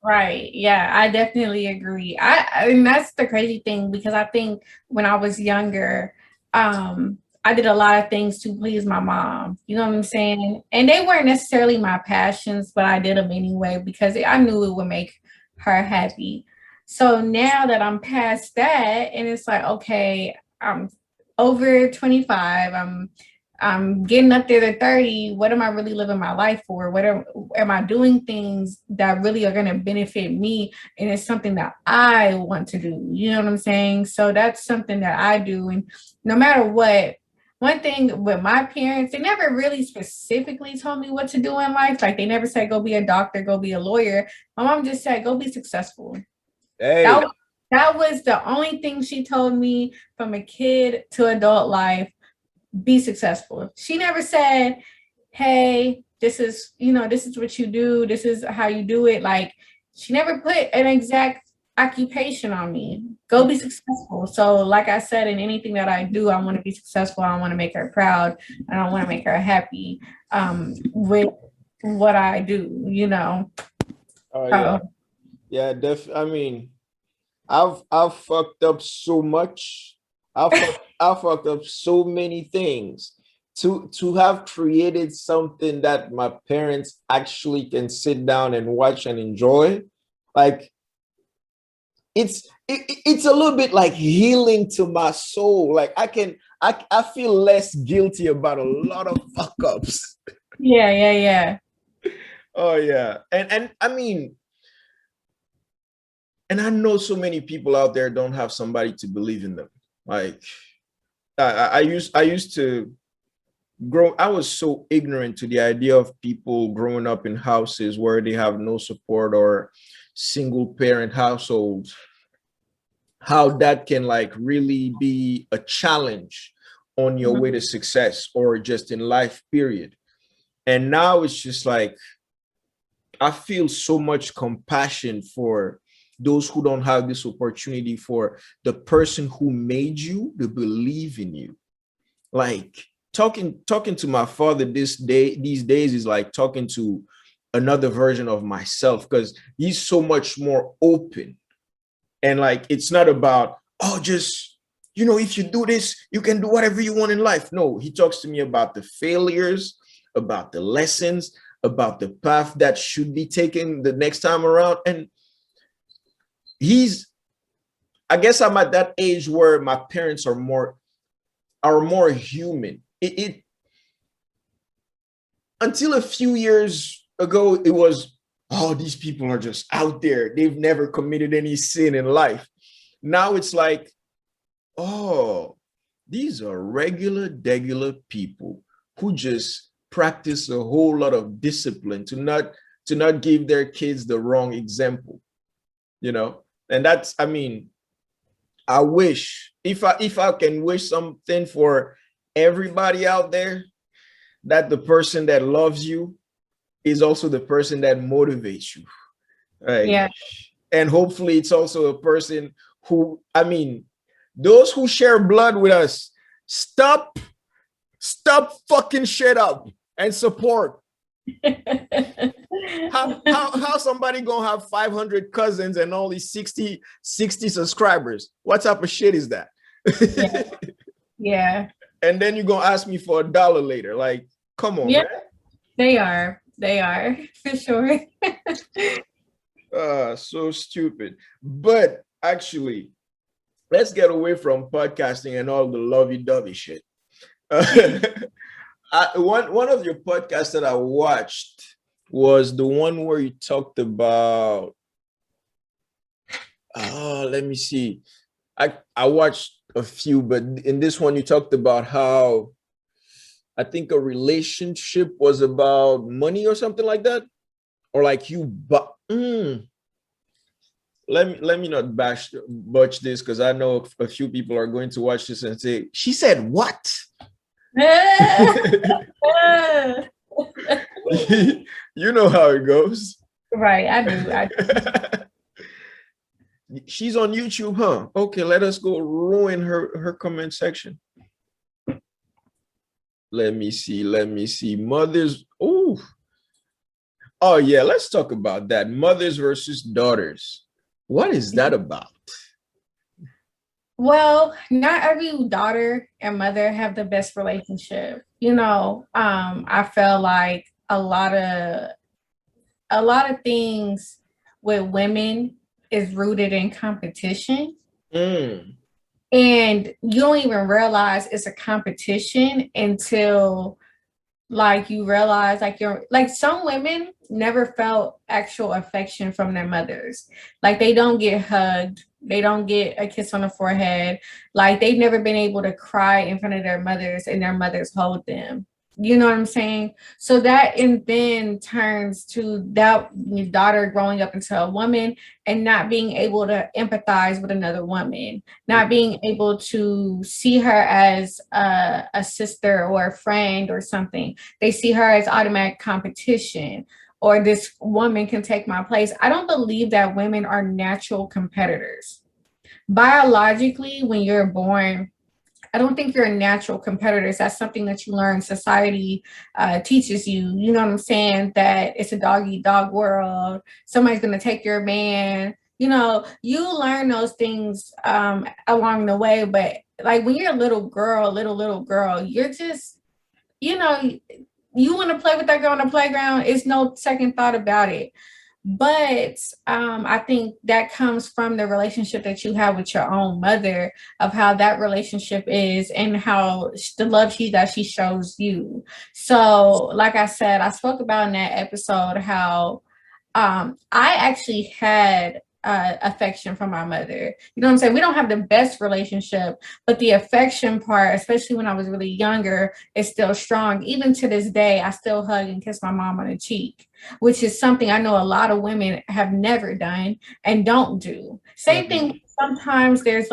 Right. Yeah, I definitely agree. And that's the crazy thing, because I think when I was younger, I did a lot of things to please my mom. You know what I'm saying? And they weren't necessarily my passions, but I did them anyway because I knew it would make her happy. So now that I'm past that, and it's like, okay, I'm over 25, I'm getting up there to 30. What am I really living my life for? Am I doing things that really are going to benefit me? And it's something that I want to do. You know what I'm saying? So that's something that I do. And no matter what, one thing with my parents, they never really specifically told me what to do in life. Like, they never said, go be a doctor, go be a lawyer. My mom just said, go be successful. Hey. That was the only thing she told me from a kid to adult life. Be successful. She never said, hey, this is what you do. This is how you do it. Like, she never put an exact occupation on me. Go be successful. So like I said, in anything that I do, I want to be successful. I want to make her proud. And I want to make her happy with what I do, you know. Oh, yeah. Yeah, I mean, I've fucked up so much. I fucked up so many things to have created something that my parents actually can sit down and watch and enjoy. Like, it's a little bit like healing to my soul. Like, I feel less guilty about a lot of fuck ups. Yeah. Oh yeah. And I mean, and I know so many people out there don't have somebody to believe in them. Like, I used to grow. I was so ignorant to the idea of people growing up in houses where they have no support or single parent households, how that can like really be a challenge on your way to success or just in life, period. And now it's just like, I feel so much compassion for those who don't have this opportunity, for the person who made you to believe in you. Like, talking to my father these days is like talking to another version of myself, because he's so much more open. And like, it's not about, oh, just, if you do this, you can do whatever you want in life. No, he talks to me about the failures, about the lessons, about the path that should be taken the next time around. And I guess I'm at that age where my parents are more human. It until a few years ago, it was, oh, these people are just out there. They've never committed any sin in life. Now it's like, oh, these are regular people who just practice a whole lot of discipline to not give their kids the wrong example, And that's, I mean, I wish, if I can wish something for everybody out there, that the person that loves you is also the person that motivates you, right? Yeah. And hopefully it's also a person who, I mean, those who share blood with us, stop fucking shit up and support. How somebody gonna have 500 cousins and only 60 subscribers? What type of shit is that? Yeah. And then you're gonna ask me for $1 later. Like, come on, yeah, man. They are for sure. So stupid. But actually, let's get away from podcasting and all the lovey-dovey shit. One of your podcasts that I watched was the one where you talked about, let me see. I watched a few, but in this one you talked about how I think a relationship was about money or something like that, or like let me not butch this, because I know a few people are going to watch this and say, she said what? You know how it goes. Right, I do. She's on YouTube, huh? Okay, let us go ruin her comment section. Let me see. Mothers. Oh yeah, let's talk about that. Mothers versus daughters. What is that about? Well, not every daughter and mother have the best relationship. I feel like a lot of things with women is rooted in competition. And you don't even realize it's a competition until you realize some women never felt actual affection from their mothers. They don't get hugged. They don't get a kiss on the forehead. They've never been able to cry in front of their mothers and their mothers hold them. You know what I'm saying? So that and then turns to that daughter growing up into a woman and not being able to empathize with another woman, not being able to see her as a sister or a friend or something. They see her as automatic competition, or this woman can take my place. I don't believe that women are natural competitors. Biologically, when you're born, I don't think you're a natural competitor. That's something that you learn. Society teaches you, you know what I'm saying, that it's a dog-eat-dog world. Somebody's going to take your man. You learn those things along the way. But when you're a little girl, you're just, you want to play with that girl on the playground. It's no second thought about it. But I think that comes from the relationship that you have with your own mother, of how that relationship is and how the love that she shows you. So, like I said, I spoke about in that episode how I actually had affection from my mother. You know what I'm saying? We don't have the best relationship, but the affection part, especially when I was really younger, is still strong. Even to this day, I still hug and kiss my mom on the cheek, which is something I know a lot of women have never done and don't do. Same thing. Sometimes there's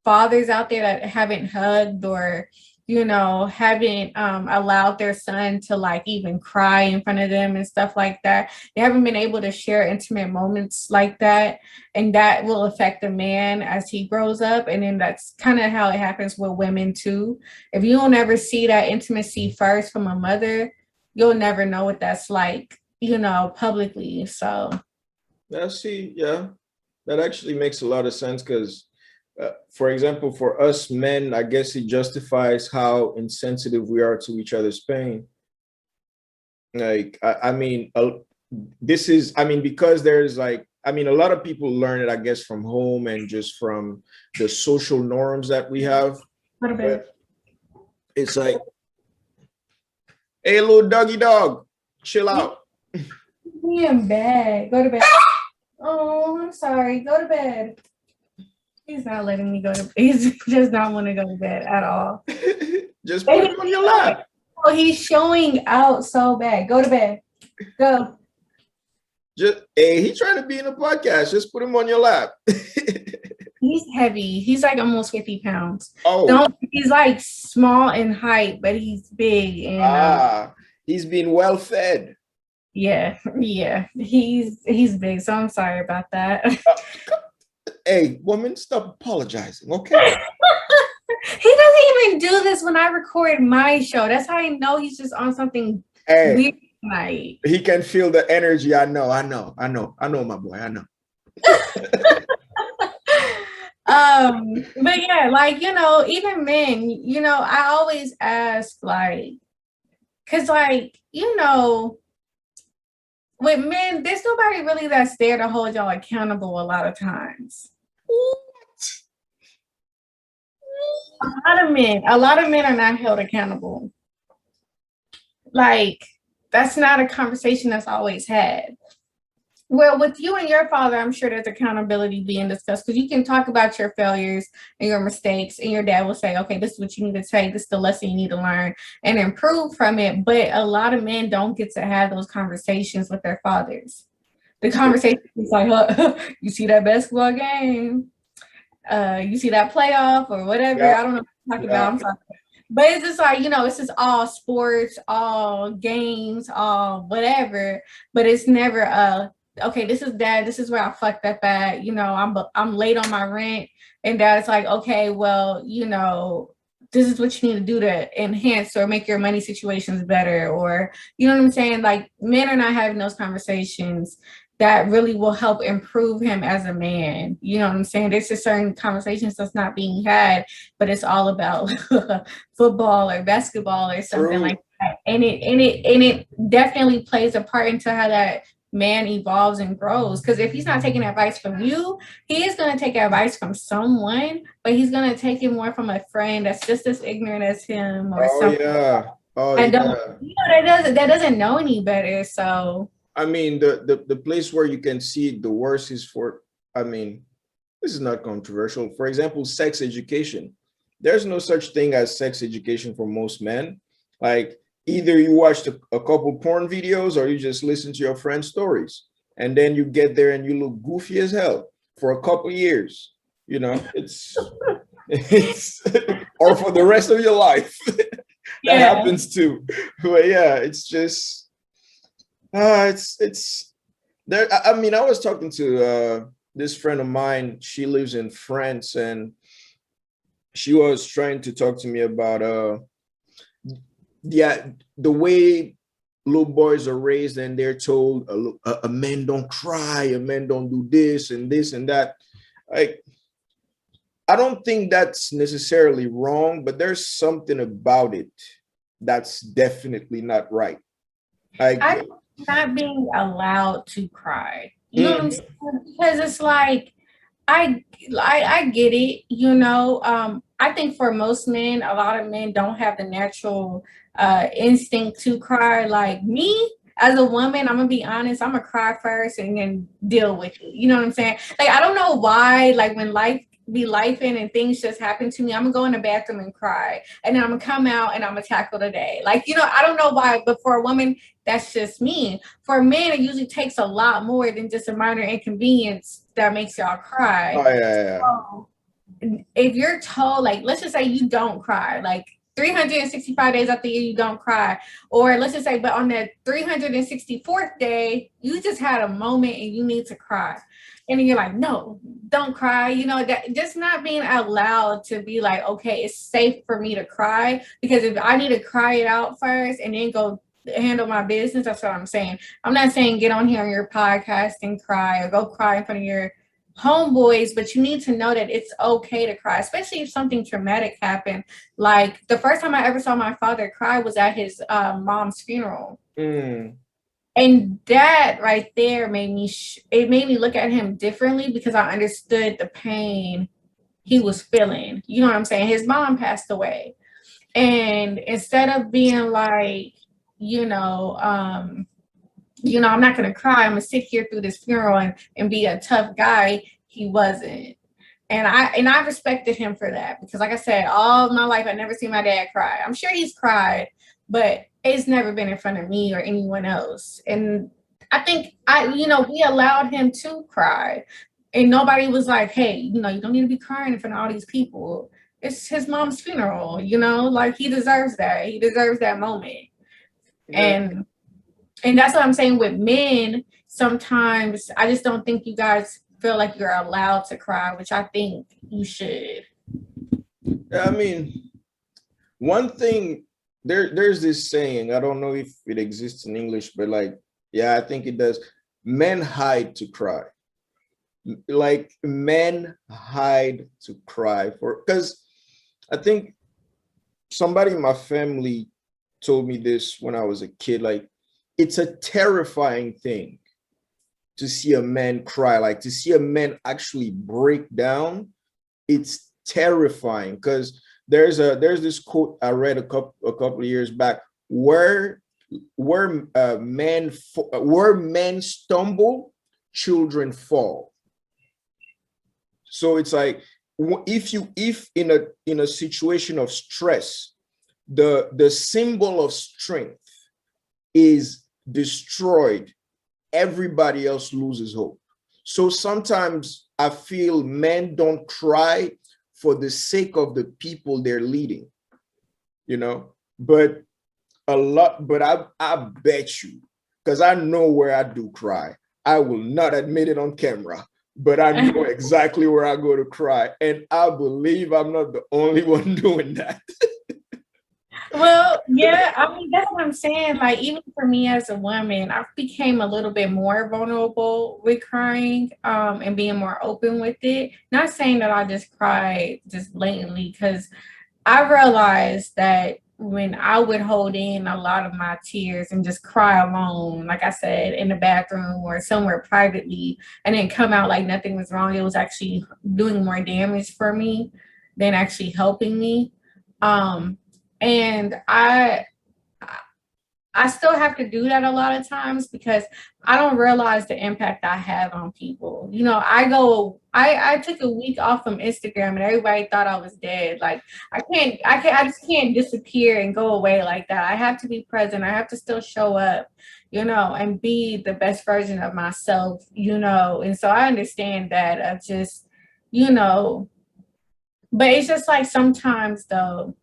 fathers out there that haven't hugged or haven't allowed their son to even cry in front of them and stuff like that. They haven't been able to share intimate moments like that. And that will affect the man as he grows up. And then that's kind of how it happens with women too. If you don't ever see that intimacy first from a mother, you'll never know what that's like publicly. So Yeah, that actually makes a lot of sense because, for example, for us men, I guess it justifies how insensitive we are to each other's pain. Like, I mean, this is, I mean, because there's like, I mean, a lot of people learn it, I guess, from home and just from the social norms that we have. But it's like, hey, little doggy dog, chill out. he in bed. Go to bed. Oh, I'm sorry. Go to bed. He's not letting me go to bed. He does not want to go to bed at all. Just put him on your lap. Oh, he's showing out so bad. Go to bed. Go. He's trying to be in a podcast. Just put him on your lap. He's heavy. He's like almost 50 pounds. Oh. He's like small in height, but he's big. And he's been well fed. Yeah. He's big. So I'm sorry about that. Hey, woman, stop apologizing, okay? He doesn't even do this when I record my show. That's how I know he's just on something weird tonight. He can feel the energy. I know, my boy. I know. But yeah, like, even men, I always ask, like, because, like, with men, there's nobody really that's there to hold y'all accountable a lot of times. A lot of men are not held accountable. Like, that's not a conversation that's always had. Well, with you and your father, I'm sure there's accountability being discussed because you can talk about your failures and your mistakes, and your dad will say, okay, this is what you need to say. This is the lesson you need to learn and improve from it. But a lot of men don't get to have those conversations with their fathers. The conversation is like, you see that basketball game? You see that playoff or whatever? Yeah. I don't know what to talk about. I'm sorry. But it's just like, it's just all sports, all games, all whatever. But it's never okay, this is dad. This is where I fucked up at. I'm late on my rent. And dad's like, okay, well, this is what you need to do to enhance or make your money situations better. Or, you know what I'm saying? Like, men are not having those conversations that really will help improve him as a man. You know what I'm saying? There's just certain conversations that's not being had, but it's all about football or basketball or something like that. And it definitely plays a part into how that man evolves and grows. Because if he's not taking advice from you, he is going to take advice from someone, but he's going to take it more from a friend that's just as ignorant as him or something. That doesn't know any better. So I mean, the place where you can see it the worst is this is not controversial. For example, sex education. There's no such thing as sex education for most men. Like, either you watched a couple porn videos or you just listen to your friend's stories. And then you get there and you look goofy as hell for a couple years. It's or for the rest of your life. That happens too. But yeah, it's just it's there. I mean, I was talking to this friend of mine. She lives in France, and she was trying to talk to me about the way little boys are raised, and they're told a man don't cry, a man don't do this and that. Like, I don't think that's necessarily wrong, but there's something about it that's definitely not right. I'm not being allowed to cry. You know what I'm saying? Because it's like, I get it. I think for most men, a lot of men don't have the natural instinct to cry. Like me, as a woman, I'm gonna be honest, I'm gonna cry first and then deal with it. You know what I'm saying? Like, I don't know why, like, when life be lifing and things just happen to me, I'm gonna go in the bathroom and cry, and then I'm gonna come out and I'm gonna tackle the day. Like, I don't know why, but for a woman, that's just me. For a man, it usually takes a lot more than just a minor inconvenience that makes y'all cry. Oh, yeah. So, if you're told, like, let's just say you don't cry, like 365 days out the year you don't cry, or let's just say, but on the 364th day you just had a moment and you need to cry, and then you're like, no, don't cry. That just not being allowed to be like, okay, it's safe for me to cry, because if I need to cry it out first and then go handle my business. That's what I'm saying. I'm not saying get on here on your podcast and cry or go cry in front of your homeboys, but you need to know that it's okay to cry, especially if something traumatic happened. Like the first time I ever saw my father cry was at his mom's funeral. And that right there made me look at him differently because I understood the pain he was feeling. You know what I'm saying? His mom passed away. And instead of being like, I'm not going to cry, I'm going to sit here through this funeral and be a tough guy, he wasn't. And I respected him for that because, like I said, all my life, I never seen my dad cry. I'm sure he's cried, but it's never been in front of me or anyone else. And I think we allowed him to cry. And nobody was like, hey, you don't need to be crying in front of all these people. It's his mom's funeral, like he deserves that. He deserves that moment. Yeah. And that's what I'm saying with men. Sometimes I just don't think you guys feel like you're allowed to cry, which I think you should. I mean, one thing, there's this saying, I don't know if it exists in English, but like, yeah, I think it does. Men hide to cry. Like men hide to cry because I think somebody in my family told me this when I was a kid. Like, it's a terrifying thing to see a man cry, like to see a man actually break down. It's terrifying because there's this quote I read a couple of years back where men stumble, children fall. So it's like if in a situation of stress, the symbol of strength is destroyed, everybody else loses hope. So sometimes I feel men don't cry for the sake of the people they're leading, but I bet you, because I know where I do cry. I will not admit it on camera, but I know exactly where I go to cry. And I believe I'm not the only one doing that. Well, yeah, I mean, that's what I'm saying. Like, even for me as a woman, I became a little bit more vulnerable with crying and being more open with it. Not saying that I just cry just blatantly, because I realized that when I would hold in a lot of my tears and just cry alone, like I said, in the bathroom or somewhere privately, and then come out like nothing was wrong, it was actually doing more damage for me than actually helping me. And I still have to do that a lot of times because I don't realize the impact I have on people. I took a week off from Instagram and everybody thought I was dead. Like I just can't disappear and go away like that. I have to be present. I have to still show up, and be the best version of myself, and so I understand that of just, but it's just like sometimes though,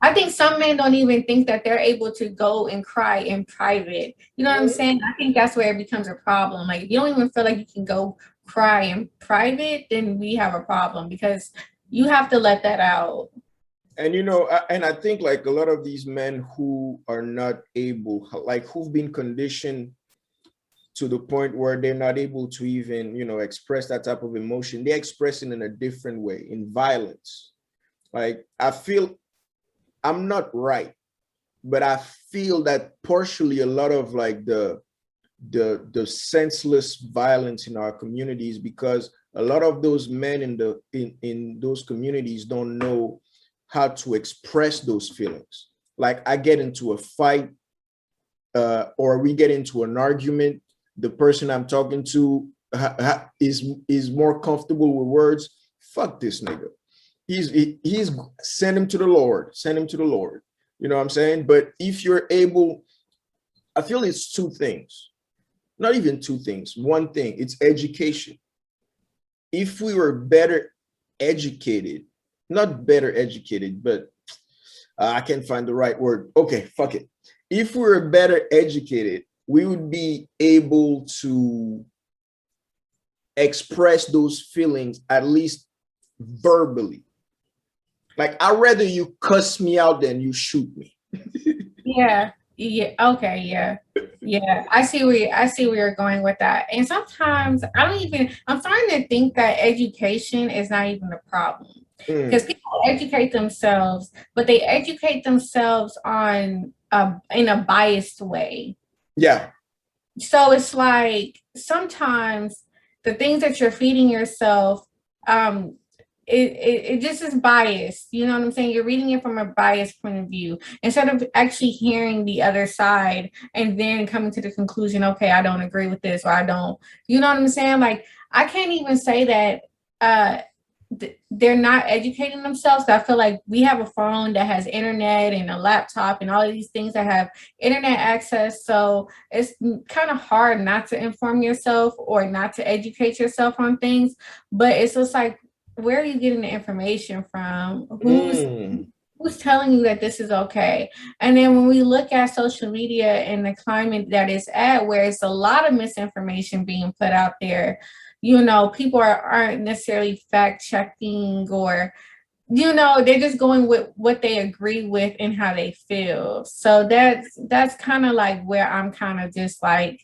I think some men don't even think that they're able to go and cry in private. You know what I'm saying? I think that's where it becomes a problem. Like, if you don't even feel like you can go cry in private, then we have a problem because you have to let that out. And, and I think like a lot of these men who are not able, like who've been conditioned to the point where they're not able to even, express that type of emotion, they express it in a different way, in violence. Like, I feel I'm not right, but I feel that partially a lot of like the senseless violence in our communities, because a lot of those men in those communities don't know how to express those feelings. Like, I get into a fight or we get into an argument, the person I'm talking to is more comfortable with words. Fuck this nigga. He's send him to the Lord. You know what I'm saying? But if you're able, I feel it's two things, not even two things. One thing, it's education. If we were better educated, not better educated, but I can't find the right word. Okay, fuck it. If we were better educated, we would be able to express those feelings, at least verbally. Like, I'd rather you cuss me out than you shoot me. Yeah. Yeah. Okay. Yeah. Yeah. I see where you're going with that. And sometimes I'm starting to think that education is not even the problem. Because Mm, people educate themselves, but they educate themselves on in a biased way. yeah. So it's like sometimes the things that you're feeding yourself, um, it just is biased. You know what I'm saying? You're reading it from a biased point of view instead of actually hearing the other side and then coming to the conclusion, okay, I don't agree with this or I don't, you know what I'm saying? Like I can't even say that uh they're not educating themselves. I feel like we have a phone that has internet and a laptop and all of these things that have internet access. So it's kind of hard not to inform yourself or not to educate yourself on things. But it's just like, where are you getting the information from? Mm, Who's telling you that this is okay? And then when we look at social media and the climate that it's at, where it's a lot of misinformation being put out there, you know, people aren't necessarily fact checking or, you know, they're just going with what they agree with and how they feel. So that's kind of like where I'm kind of just like,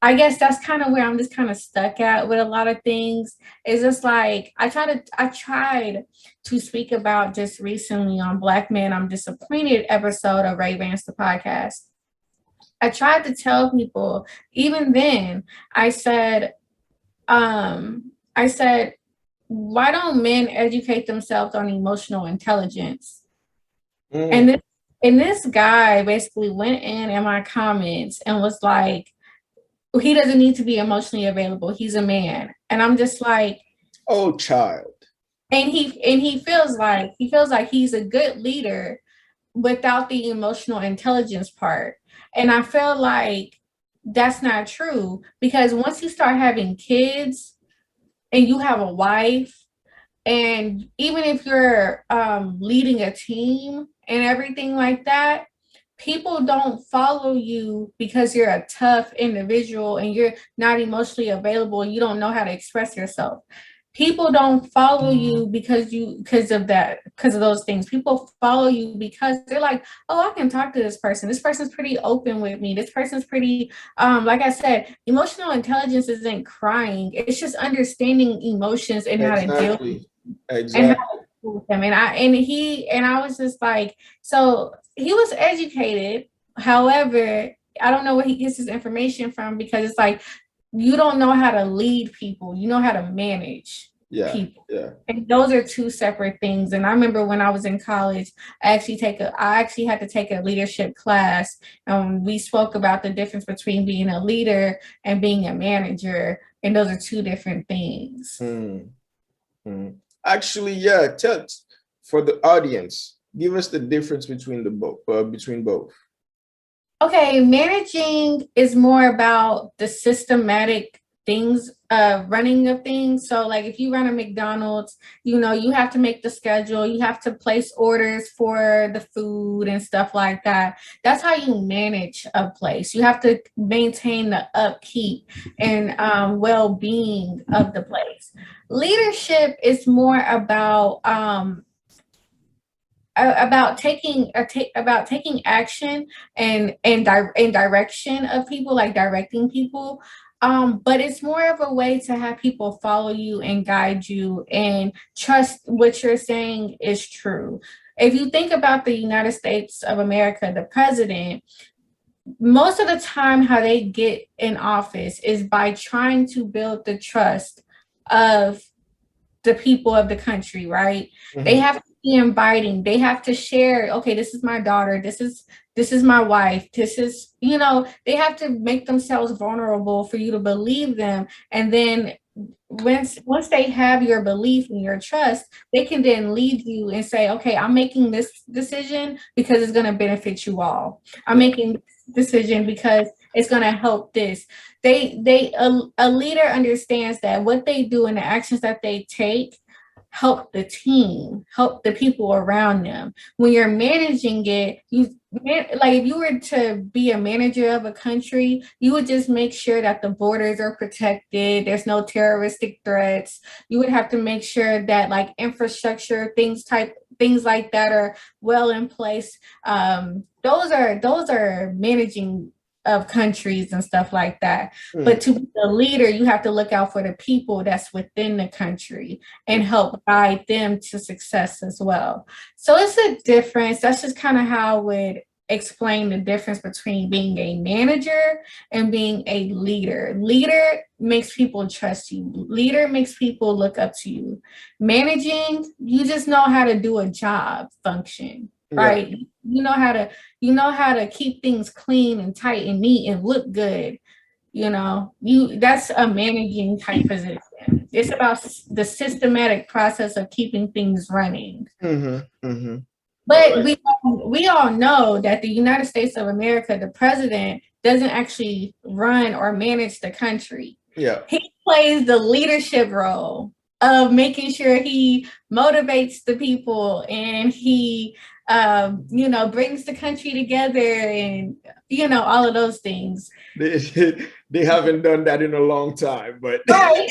I guess that's kind of where I'm just kind of stuck at with a lot of things. It's just like I tried to speak about just recently on Black Men I'm Disappointed episode of Rae Rantz The Podcast. I tried to tell people, even then, I said, why don't men educate themselves on emotional intelligence? And mm. this guy basically went in my comments and was like, he doesn't need to be emotionally available. He's a man. And I'm just like, Oh, child. and he feels like he's a good leader without the emotional intelligence part. And I feel like that's not true because once you start having kids and you have a wife, and even if you're leading a team and everything like that, people don't follow you because you're a tough individual and you're not emotionally available. You don't know how to express yourself. People don't follow you because of those things. People follow you because they're like, oh, I can talk to this person. This person's pretty open with me. This person's pretty like I said, emotional intelligence isn't crying. It's just understanding emotions and how to deal with Exactly. and how Exactly. to deal with them. And I was just like, so he was educated. However, I don't know where he gets his information from because it's like you don't know how to lead people. You know how to manage Yeah. people. Yeah. And those are two separate things. And I remember when I was in college, I actually had to take a leadership class. We spoke about the difference between being a leader and being a manager. And those are two different things. Mm, mm. Actually, yeah. Tell for the audience, give us the difference between the both. Between both. Okay, managing is more about the systematic things, running of things. So, like if you run a McDonald's, you know, you have to make the schedule, you have to place orders for the food and stuff like that. That's how you manage a place. You have to maintain the upkeep and well-being of the place. Leadership is more about taking action and direction of people, like directing people. But it's more of a way to have people follow you and guide you and trust what you're saying is true. If you think about the United States of America, the president, most of the time how they get in office is by trying to build the trust of the people of the country, right? They Mhm. have to be inviting. They have to share, okay, this is my daughter, this is my wife, this is, you know, they have to make themselves vulnerable for you to believe them. And then once they have your belief and your trust, they can then lead you and say, okay, I'm making this decision because it's going to benefit you all. I'm Yeah. making this decision because it's going to help this. A leader understands that what they do and the actions that they take help the team, help the people around them. When you're managing it, like if you were to be a manager of a country, you would just make sure that the borders are protected, there's no terroristic threats. You would have to make sure that like infrastructure things like that are well in place. Those are managing of countries and stuff like that. But to be the leader, you have to look out for the people that's within the country and help guide them to success as well. So it's a difference. That's just kind of how I would explain the difference between being a manager and being a leader. Leader makes people trust you. Leader makes people look up to you. Managing, you just know how to do a job function, right? Yeah. You know how to keep things clean and tight and neat and look good. That's a managing type position. It's about the systematic process of keeping things running. But we all know that the United States of America, the president, doesn't actually run or manage the country. Yeah. He plays the leadership role of making sure he motivates the people and he brings the country together and all of those things. They haven't done that in a long time, but right.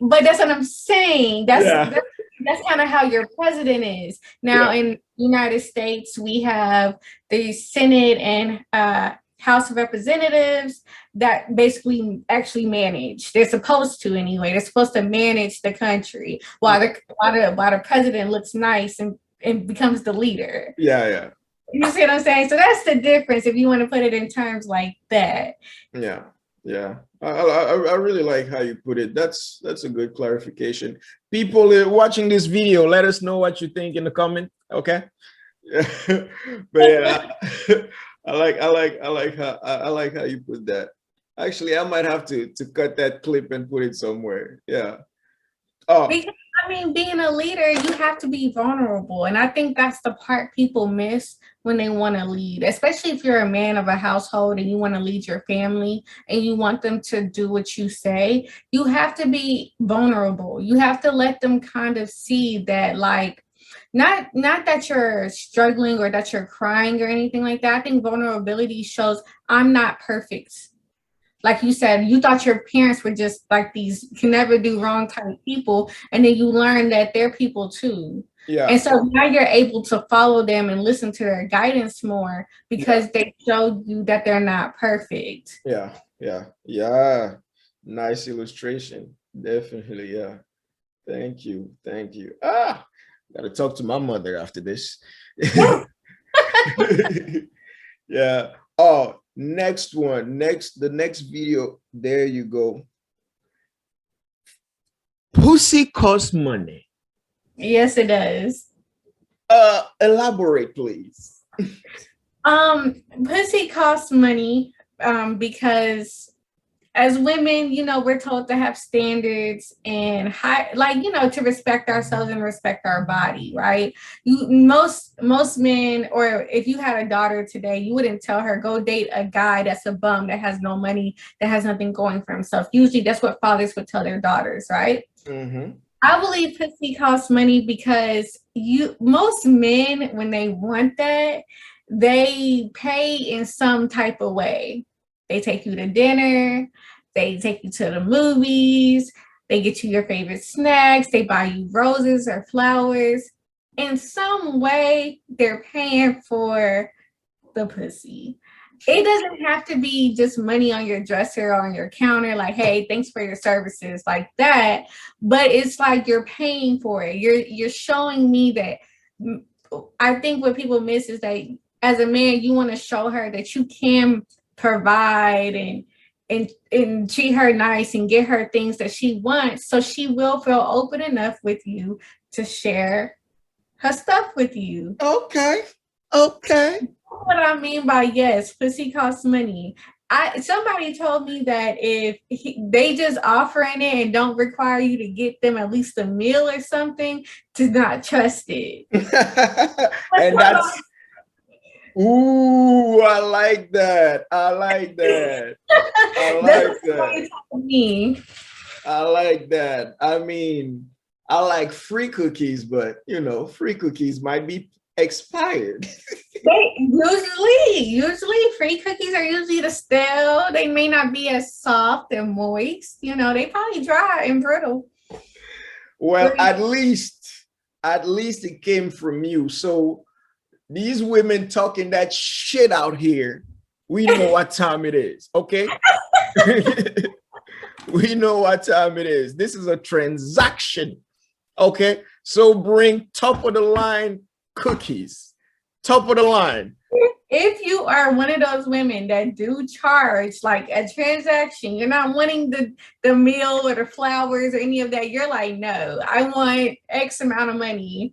But that's what I'm saying. That's kind of how your president is. Now in the United States, we have the Senate and House of Representatives that basically actually manage. They're supposed to anyway. They're supposed to manage the country while the president looks nice and becomes the leader. Yeah. You see what I'm saying? So that's the difference if you want to put it in terms like that. Yeah. I really like how you put it. That's a good clarification. People watching this video, let us know what you think in the comment. Okay. But yeah, I like how you put that. Actually, I might have to cut that clip and put it somewhere. Yeah. Oh. Because, being a leader, you have to be vulnerable. And I think that's the part people miss when they want to lead, especially if you're a man of a household and you want to lead your family and you want them to do what you say. You have to be vulnerable. You have to let them kind of see that, like, not that you're struggling or that you're crying or anything like that. I think vulnerability shows I'm not perfect. Like you said, you thought your parents were just like these can never do wrong type people. And then you learn that they're people too. Yeah. And so now you're able to follow them and listen to their guidance more because they showed you that they're not perfect. Yeah. Nice illustration. Definitely. Yeah. Thank you. Gotta talk to my mother after this. Yeah. Oh, next one. The next video. There you go. Pussy costs money. Yes, it does. Elaborate, please. Pussy costs money because as women, we're told to have standards and to respect ourselves and respect our body, right? Most men, or if you had a daughter today, you wouldn't tell her, go date a guy that's a bum, that has no money, that has nothing going for himself. Usually that's what fathers would tell their daughters, right? Mm-hmm. I believe pussy costs money because most men, when they want that, they pay in some type of way. They take you to dinner, they take you to the movies, they get you your favorite snacks, they buy you roses or flowers. In some way, they're paying for the pussy. It doesn't have to be just money on your dresser or on your counter, like, hey, thanks for your services, like that. But it's like you're paying for it. You're showing me that. I think what people miss is that as a man, you want to show her that you can provide and treat her nice and get her things that she wants, so she will feel open enough with you to share her stuff with you. Okay. What I mean by yes, pussy costs money. Somebody told me that if they just offering it and don't require you to get them at least a meal or something, to not trust it. And that's ooh, I like that. I like that. I mean, I like free cookies, but free cookies might be expired. Usually free cookies are usually the stale. They may not be as soft and moist. They probably dry and brittle. Well, at least at least it came from you. So these women talking that shit out here, we know what time it is, okay? We know what time it is. This is a transaction, okay? So bring top of the line cookies, top of the line. If you are one of those women that do charge like a transaction, you're not wanting the meal or the flowers or any of that. You're like, no, I want X amount of money.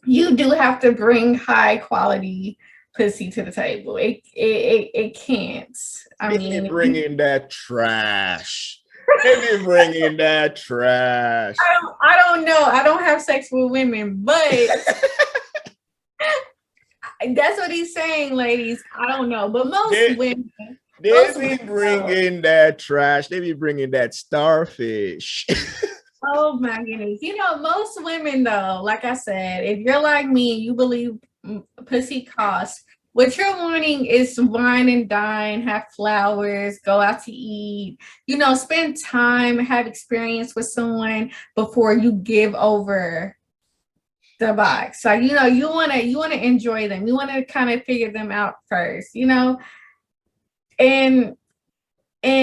You do have to bring high quality pussy to the table. It can't. I mean, bring in that trash. Maybe bring in that trash. I don't know. I don't have sex with women, but that's what he's saying, ladies. I don't know, but most women. They be bringing that trash. They be bringing that starfish. Oh my goodness. You know, most women though, like I said, if you're like me, you believe pussy costs. What you're wanting is wine and dine, have flowers, go out to eat, you know, spend time, have experience with someone before you give over the box. Like, you know, you wanna enjoy them. You wanna kind of figure them out first, you know. And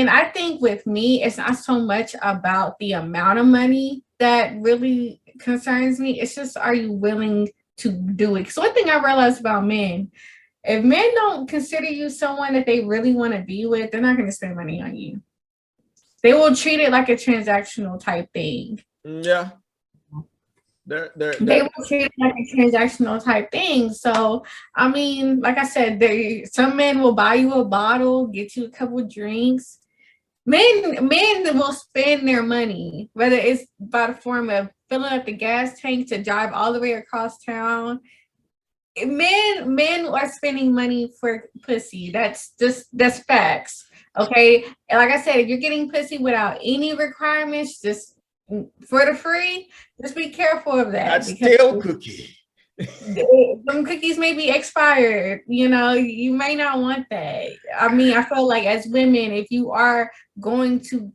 I think with me, it's not so much about the amount of money that really concerns me. It's just, are you willing to do it? So one thing I realized about men, if men don't consider you someone that they really want to be with, they're not going to spend money on you. They will treat it like a transactional type thing. Yeah. They will treat it like a transactional type thing. So, I mean, like I said, some men will buy you a bottle, get you a couple of drinks. Men will spend their money, whether it's by the form of filling up the gas tank to drive all the way across town. Men are spending money for pussy. That's facts. Okay. And like I said, if you're getting pussy without any requirements, just for the free, just be careful of that. That's stale cookie. Some cookies may be expired. You know, you may not want that. I mean, I feel like as women, if you are going to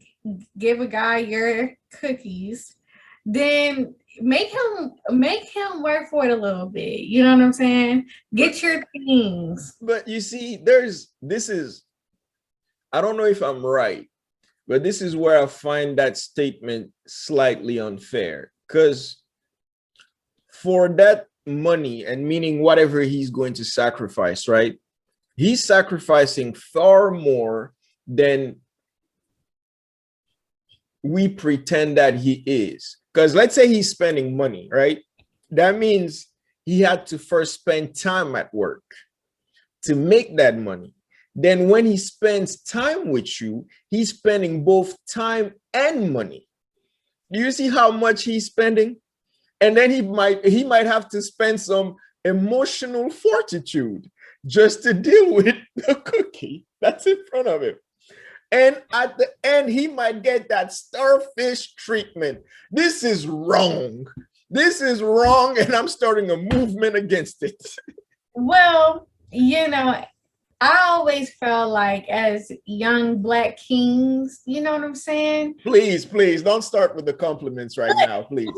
give a guy your cookies, then make him work for it a little bit. You know what I'm saying? Get your things. But you see, I don't know if I'm right, but this is where I find that statement slightly unfair. Because for that money, and meaning whatever he's going to sacrifice, right? He's sacrificing far more than we pretend that he is. Because let's say he's spending money, right? That means he had to first spend time at work to make that money. Then when he spends time with you, he's spending both time and money. Do you see how much he's spending? And then he might have to spend some emotional fortitude just to deal with the cookie that's in front of him. And at the end, he might get that starfish treatment. This is wrong. This is wrong, and I'm starting a movement against it. Well, you know, I always felt like as young Black kings, you know what I'm saying? Please, don't start with the compliments right now, please.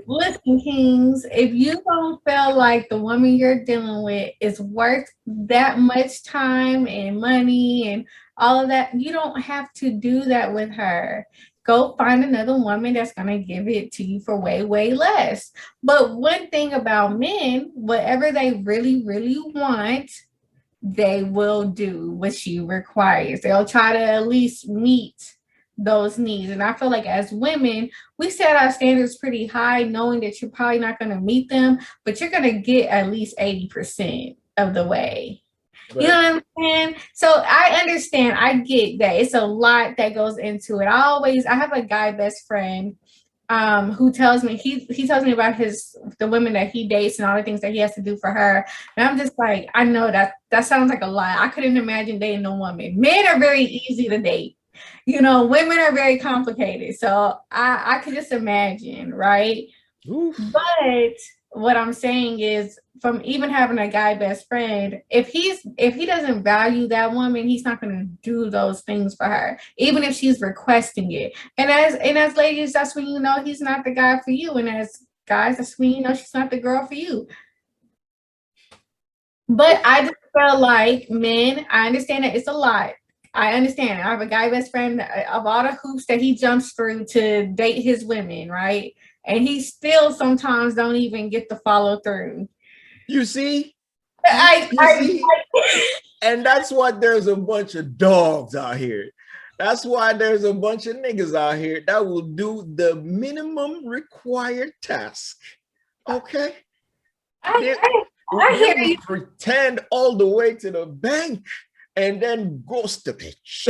Listen, kings, if you don't feel like the woman you're dealing with is worth that much time and money and all of that, you don't have to do that with her. Go find another woman that's going to give it to you for way, way less. But one thing about men, whatever they really, really want, they will do what she requires. They'll try to at least meet those needs. And I feel like as women, we set our standards pretty high, knowing that you're probably not going to meet them, but you're going to get at least 80% of the way. Right. You know what I'm saying? So I understand. I get that. It's a lot that goes into it. I have a guy best friend who tells me, he tells me about the women that he dates and all the things that he has to do for her. And I'm just like, I know that sounds like a lot. I couldn't imagine dating a woman. Men are very easy to date. You know, women are very complicated. So I could just imagine, right? Oof. But what I'm saying is, from even having a guy best friend, if he doesn't value that woman, he's not going to do those things for her, even if she's requesting it. And as ladies, that's when you know he's not the guy for you. And as guys, that's when you know she's not the girl for you. But I just feel like men, I understand that it's a lot. I understand. I have a guy best friend of all the hoops that he jumps through to date his women, right? And he still sometimes don't even get to follow through. You see? You see? And that's why there's a bunch of dogs out here. That's why there's a bunch of niggas out here that will do the minimum required task. Okay? I hear you. Pretend all the way to the bank and then ghost the bitch.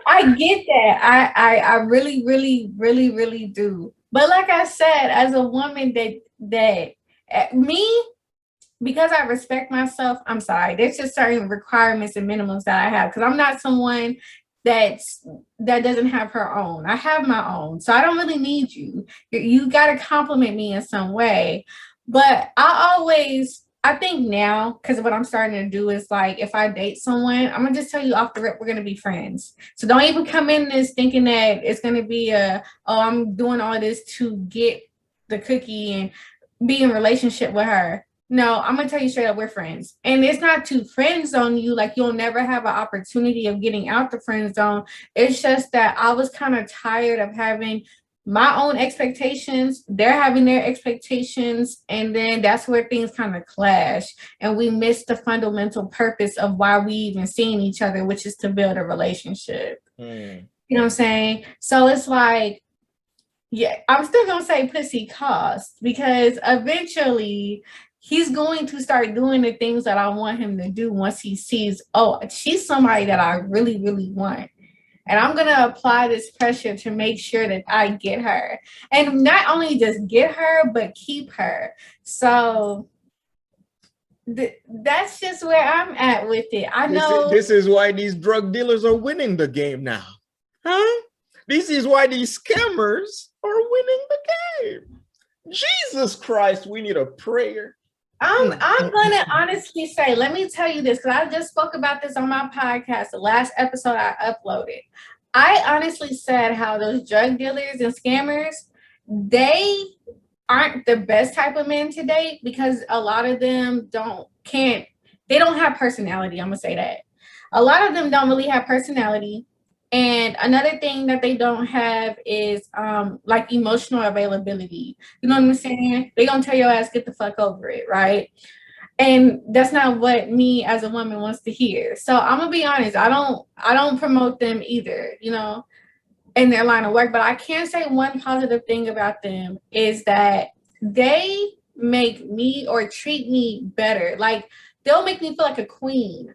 I get that. I really, really, really, really do. But like I said, as a woman that me, because I respect myself, I'm sorry, there's just certain requirements and minimums that I have, because I'm not someone that doesn't have her own. I have my own. So I don't really need you. You got to compliment me in some way. But I think now, because what I'm starting to do is like, if I date someone, I'm gonna just tell you off the rip, we're gonna be friends. So don't even come in this thinking that it's gonna be I'm doing all this to get the cookie and be in relationship with her. No, I'm gonna tell you straight up, we're friends. And it's not to friend zone you, like you'll never have an opportunity of getting out the friend zone. It's just that I was kind of tired of having my own expectations, they're having their expectations, and then that's where things kind of clash, and we miss the fundamental purpose of why we even seeing each other, which is to build a relationship. You know what I'm saying? So it's like, yeah, I'm still gonna say pussy costs, because eventually he's going to start doing the things that I want him to do once he sees, oh, she's somebody that I really, really want. And I'm going to apply this pressure to make sure that I get her. And not only just get her, but keep her. So that's just where I'm at with it. I know. This is why these drug dealers are winning the game now. Huh? This is why these scammers are winning the game. Jesus Christ, we need a prayer. I'm gonna honestly say, let me tell you this, because I just spoke about this on my podcast, the last episode I uploaded. I honestly said how those drug dealers and scammers, they aren't the best type of men to date, because a lot of them they don't have personality. I'm gonna say that. A lot of them don't really have personality. And another thing that they don't have is like emotional availability. You know what I'm saying? They gonna tell your ass, get the fuck over it, right? And that's not what me as a woman wants to hear. So I'm gonna be honest, I don't promote them either, you know, in their line of work. But I can say one positive thing about them is that they make me or treat me better. Like, they'll make me feel like a queen.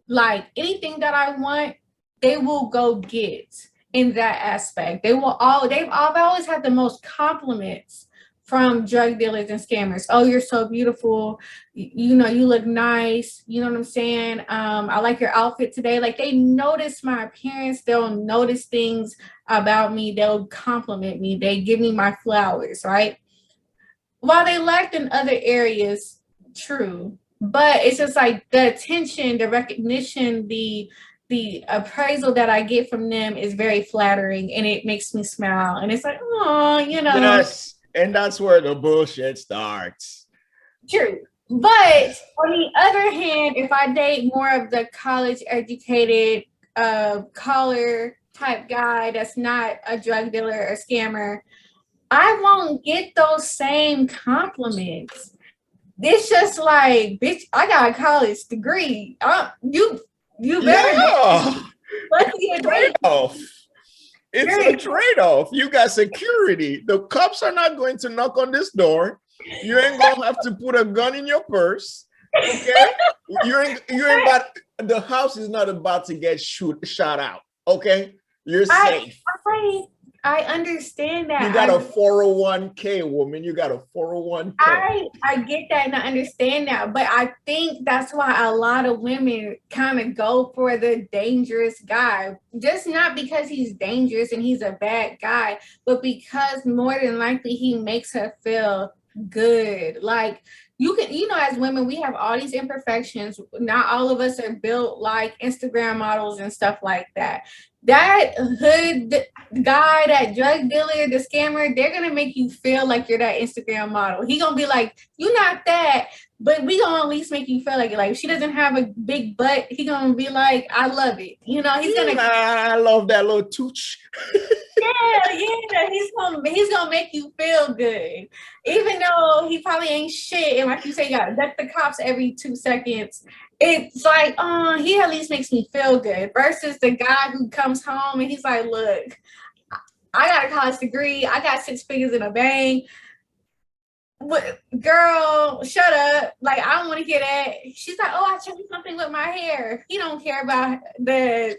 Like, anything that I want, they will go get in that aspect. They've always had the most compliments from drug dealers and scammers. Oh, you're so beautiful. You know, you look nice. You know what I'm saying? I like your outfit today. Like, they notice my appearance. They'll notice things about me. They'll compliment me. They give me my flowers, right? While they lacked in other areas, true. But it's just like the attention, the recognition, the appraisal that I get from them is very flattering, and it makes me smile. And it's like, oh, you know. Yes, and that's where the bullshit starts. True. But on the other hand, if I date more of the college educated, collar type guy that's not a drug dealer or scammer, I won't get those same compliments. It's just like, bitch, I got a college degree. You better. Yeah. It's a trade-off. It's a trade-off. You got security. The cops are not going to knock on this door. You ain't gonna have to put a gun in your purse. Okay? You ain't about, the house is not about to get shot out. Okay? You're safe. I understand that. You got a 401k, woman. You got a 401k. I get that and I understand that. But I think that's why a lot of women kind of go for the dangerous guy. Just not because he's dangerous and he's a bad guy, but because more than likely he makes her feel good. Like you can, as women, we have all these imperfections. Not all of us are built like Instagram models and stuff like that. That hood guy, that drug dealer, the scammer, they're gonna make you feel like you're that Instagram model. He gonna be like, you're not that, but we gonna at least make you feel like it. Like if she doesn't have a big butt, he gonna be like, I love it. He's gonna. I love that little tooch. Yeah. He's gonna make you feel good, even though he probably ain't shit. And like you say, you gotta duck the cops every 2 seconds. It's like, he at least makes me feel good. Versus the guy who comes home and he's like, look, I got a college degree, I got 6 figures in a bank. But girl, shut up. Like, I don't want to hear that. She's like, I changed something with my hair. He don't care about the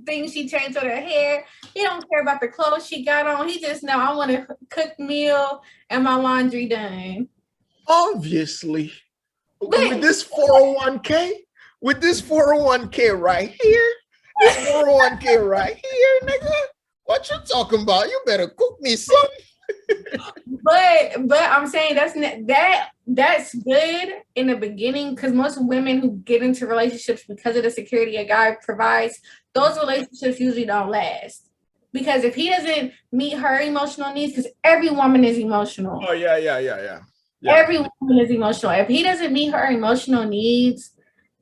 things she changed with her hair. He don't care about the clothes she got on. He just know I want to cook meal and my laundry done. Obviously. With this 401k, right here, nigga, what you talking about? You better cook me something. But I'm saying that's good in the beginning, because most women who get into relationships because of the security a guy provides, those relationships usually don't last. Because if he doesn't meet her emotional needs, because every woman is emotional. Oh yeah. Every woman is emotional. If he doesn't meet her emotional needs,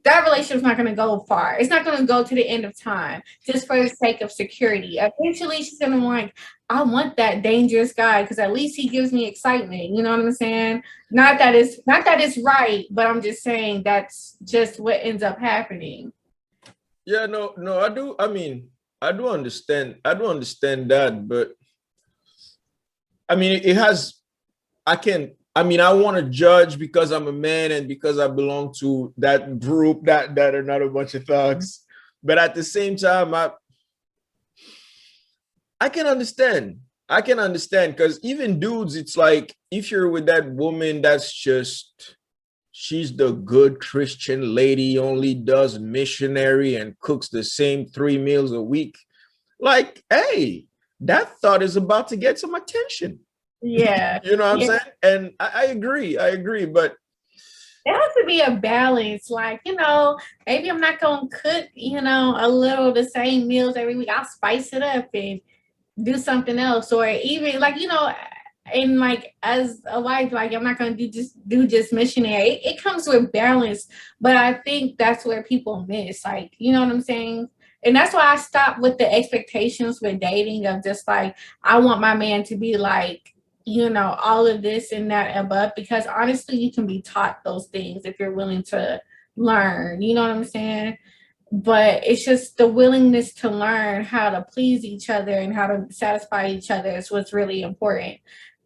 that relationship's not going to go far. It's not going to go to the end of time just for the sake of security. Eventually, she's going to be like, I want that dangerous guy because at least he gives me excitement. You know what I'm saying? Not that it's right, but I'm just saying that's just what ends up happening. Yeah, no, I do. I mean, I do understand that, but I mean, I want to judge because I'm a man and because I belong to that group that are not a bunch of thugs. But at the same time, I can understand because even dudes, it's like if you're with that woman that's she's the good Christian lady, only does missionary and cooks the same 3 meals a week. Like, hey, that thought is about to get some attention. Yeah. You know what I'm saying? And I agree, but there has to be a balance. Like, maybe I'm not going to cook, a little the same meals every week. I'll spice it up and do something else. Or even like, and like as a wife, like I'm not going to do just missionary. It comes with balance. But I think that's where people miss. Like, you know what I'm saying? And that's why I stopped with the expectations with dating of just like, I want my man to be like, all of this and that above, because honestly, you can be taught those things if you're willing to learn, you know what I'm saying? But it's just the willingness to learn how to please each other and how to satisfy each other is what's really important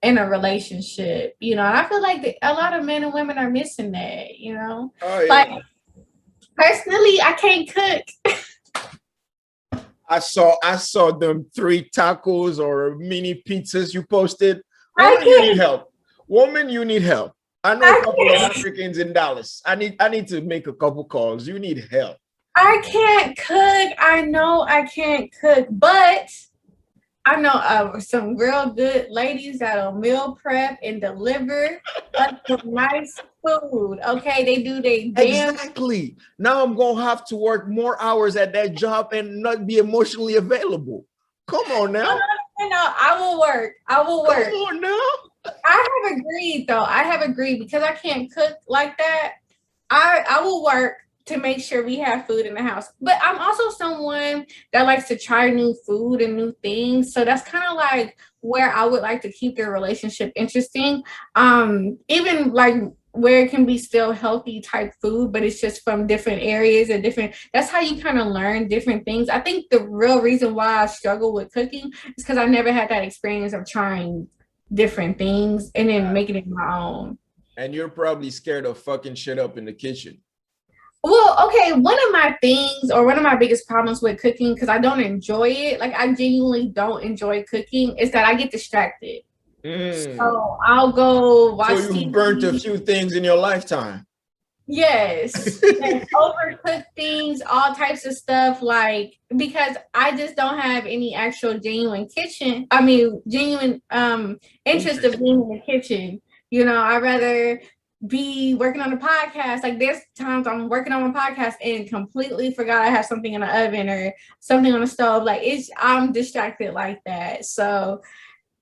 in a relationship, and I feel like a lot of men and women are missing that, Oh, yeah. Like, personally, I can't cook. I saw them 3 tacos or mini pizzas you posted. Woman, you need help. I know a couple of Africans in Dallas. I need to make a couple calls. You need help. I can't cook. I know I can't cook, but I know some real good ladies that'll meal prep and deliver some nice food. Okay, they do their damn. Exactly. Now I'm gonna have to work more hours at that job and not be emotionally available. Come on now. I will work. Come on now. I have agreed because I can't cook like that. I will work to make sure we have food in the house. But I'm also someone that likes to try new food and new things. So that's kind of like where I would like to keep the relationship interesting. Even like where it can be still healthy type food, but it's just from different areas and that's how you kind of learn different things. I think the real reason why I struggle with cooking is because I never had that experience of trying different things and then making it my own. And you're probably scared of fucking shit up in the kitchen. Well, okay, one of my biggest problems with cooking, because I don't enjoy it, like I genuinely don't enjoy cooking, is that I get distracted. So I'll go watch So you burnt a few things in your lifetime. Yes. And overcook things, all types of stuff, like, because I just don't have any actual genuine interest of being in the kitchen. I'd rather be working on a podcast. Like there's times I'm working on my podcast and completely forgot I have something in the oven or something on the stove. Like I'm distracted like that. So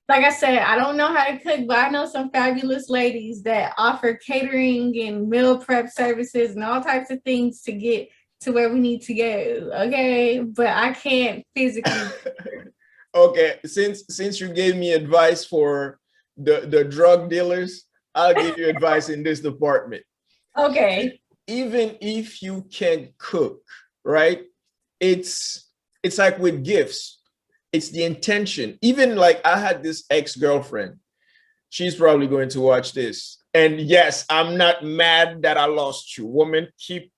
like I said, I don't know how to cook, but I know some fabulous ladies that offer catering and meal prep services and all types of things to get to where we need to go. Okay. But I can't physically. Okay. Since you gave me advice for the drug dealers, I'll give you advice in this department. Okay. Even if you can't cook, right? It's like with gifts. It's the intention. Even like I had this ex-girlfriend. She's probably going to watch this. And yes, I'm not mad that I lost you. Woman, kick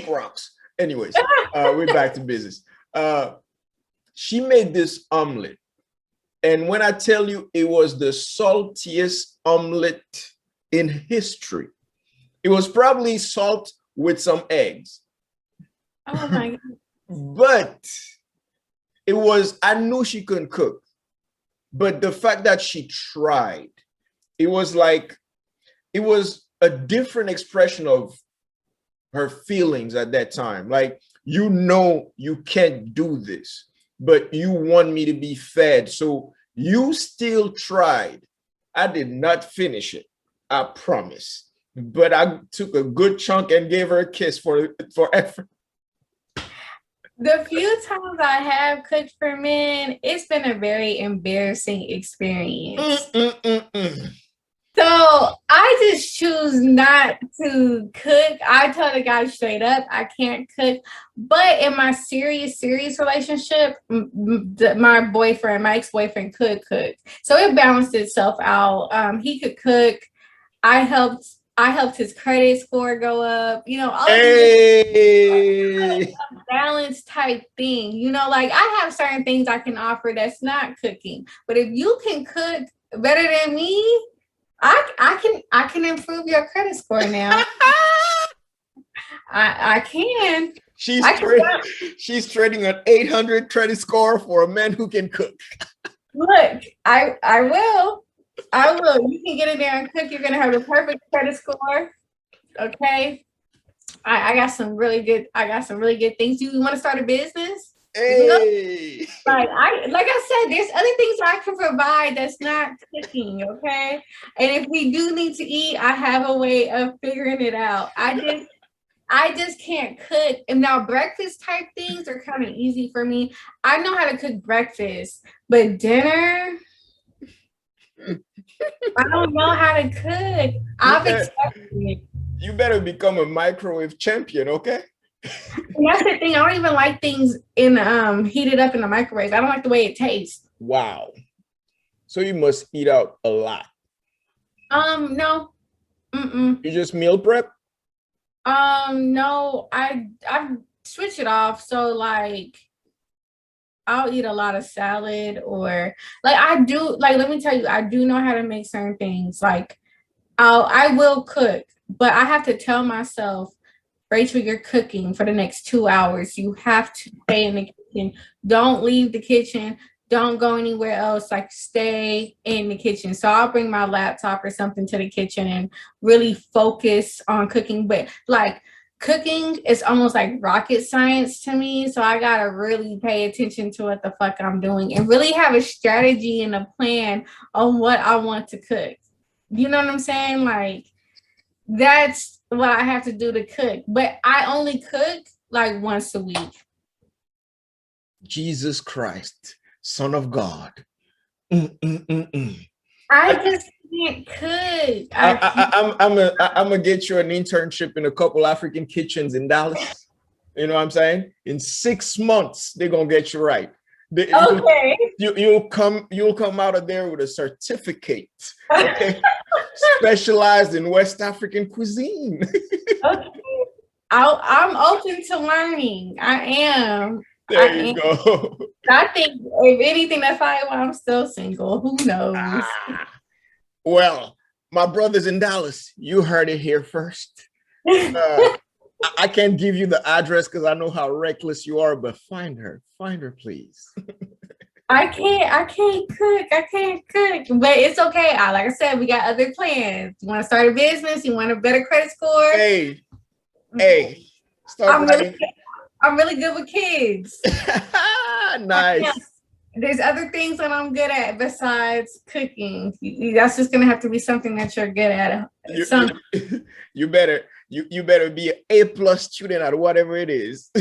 rocks. Anyways, we're back to business. She made this omelet. And when I tell you it was the saltiest omelet in history, it was probably salt with some eggs. Oh my God. But I knew she couldn't cook. But the fact that she tried, it was a different expression of her feelings at that time. Like, you can't do this, but you want me to be fed. So you still tried. I did not finish it, I promise. But I took a good chunk and gave her a kiss for effort. The few times I have cooked for men, it's been a very embarrassing experience. So I just choose not to cook. I tell the guy straight up, I can't cook. But in my serious relationship, my ex-boyfriend could cook. So it balanced itself out. He could cook. I helped his credit score go up, all Hey, balance type thing. Like I have certain things I can offer that's not cooking. But if you can cook better than me, I can improve your credit score now. I can. She's trading an 800 credit score for a man who can cook. Look, I will. You can get in there and cook. You're gonna have the perfect credit score. Okay. I got some really good things. You want to start a business? Hey. Like I said, there's other things I can provide that's not cooking, okay? And if we do need to eat, I have a way of figuring it out. I just can't cook. And now breakfast type things are kind of easy for me. I know how to cook breakfast, but dinner, I don't know how to cook. I've accepted it. You better become a microwave champion, okay? And that's the thing. I don't even like things heated up in the microwave. I don't like the way it tastes. Wow. So you must eat out a lot. No. You just meal prep? No. I switch it off. So like I'll eat a lot of salad or let me tell you, I do know how to make certain things. Like I will cook, but I have to tell myself, Rachel, you're cooking for the next 2 hours. You have to stay in the kitchen. Don't leave the kitchen. Don't go anywhere else. Like stay in the kitchen. So I'll bring my laptop or something to the kitchen and really focus on cooking. But like cooking is almost like rocket science to me. So I gotta really pay attention to what the fuck I'm doing and really have a strategy and a plan on what I want to cook. You know what I'm saying? Like that's what I have to do to cook. But I only cook like once a week. Jesus Christ, Son of God. I just can't cook. I'm gonna get you an internship in a couple African kitchens in Dallas. You know what I'm saying? In 6 months, they're gonna get you right. Okay. You'll come out of there with a certificate. Okay. Specialized in West African cuisine. Okay. I'm open to learning. I am. There you go. I think if anything, that's probably why I'm still single. Who knows? Well, my brothers in Dallas, you heard it here first. I can't give you the address because I know how reckless you are, but find her, please. I can't cook. I can't cook. But it's okay. Like I said, we got other plans. You want to start a business? You want a better credit score? Hey, start writing. I'm really good with kids. Nice. There's other things that I'm good at besides cooking. That's just gonna have to be something that you're good at. You better be an A+ student at whatever it is.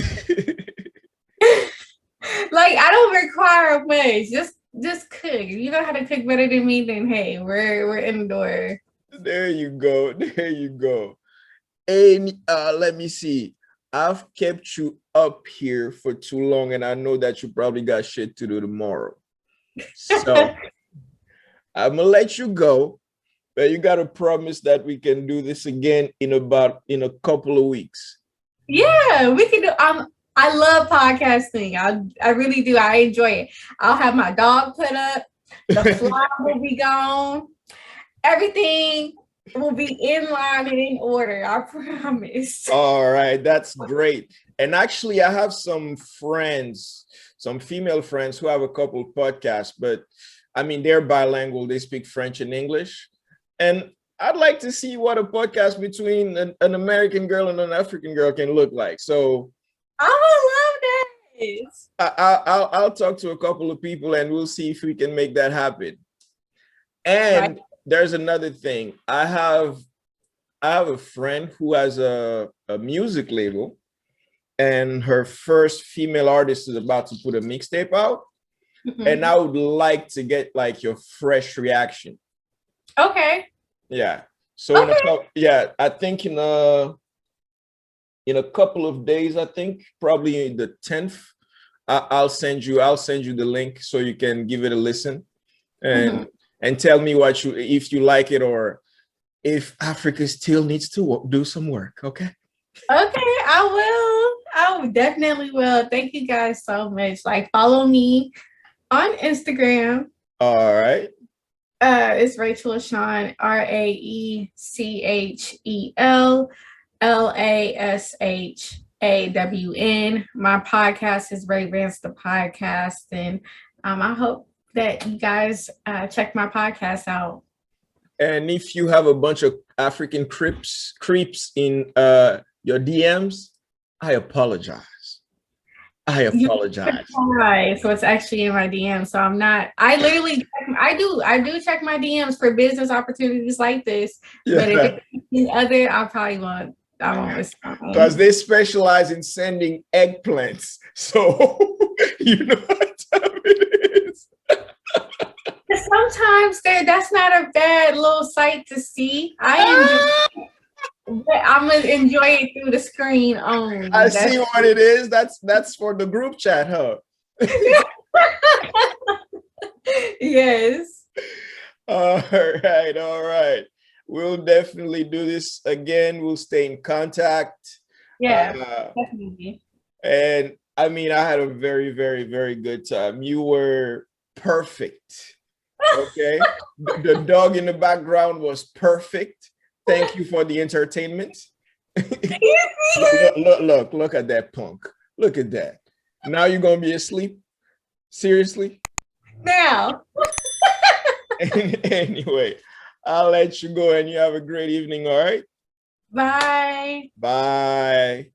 Like, I don't require much. Just cook. If you know how to cook better than me, then hey, we're in the door. There you go. And let me see. I've kept you up here for too long, and I know that you probably got shit to do tomorrow. So I'm gonna let you go, but you gotta promise that we can do this again in a couple of weeks. Yeah, we can do. I love podcasting. I really do. I enjoy it. I'll have my dog put up. The fly will be gone. Everything will be in line and in order. I promise. All right, that's great. And actually, I have some friends, some female friends who have a couple podcasts, but I mean, they're bilingual. They speak French and English. And I'd like to see what a podcast between an American girl and an African girl can look like. So I would love that. I'll talk to a couple of people and we'll see if we can make that happen. And there's another thing. I have a friend who has a music label, and her first female artist is about to put a mixtape out. Mm-hmm. And I would like to get like your fresh reaction. Okay. Yeah. So I think in a couple of days, I think probably the 10th, I'll send you the link so you can give it a listen and tell me if you like it or if Africa still needs to do some work. Okay. Okay, I definitely will. Thank you guys so much. Like, follow me on Instagram. All right. It's Rae Lashawn, RaeLashawn. My podcast is Rae Rantz The Podcast, and I hope that you guys check my podcast out. And if you have a bunch of African creeps in your DMs, I apologize. Right, so it's actually in my DMs. So I'm not. I do check my DMs for business opportunities like this. Yeah. But if it's other, I won't respond. Because they specialize in sending eggplants, so you know what time it is. Sometimes that's not a bad little sight to see. I'm gonna enjoy it through the screen only. I see what it is. That's for the group chat, huh? Yes. All right. We'll definitely do this again. We'll stay in contact. Yeah, definitely. And I mean, I had a very, very, very good time. You were perfect. Okay. The dog in the background was perfect. Thank you for the entertainment. Look at that punk. Look at that. Now you're going to be asleep? Seriously? Now. Anyway, I'll let you go and you have a great evening, all right? Bye. Bye.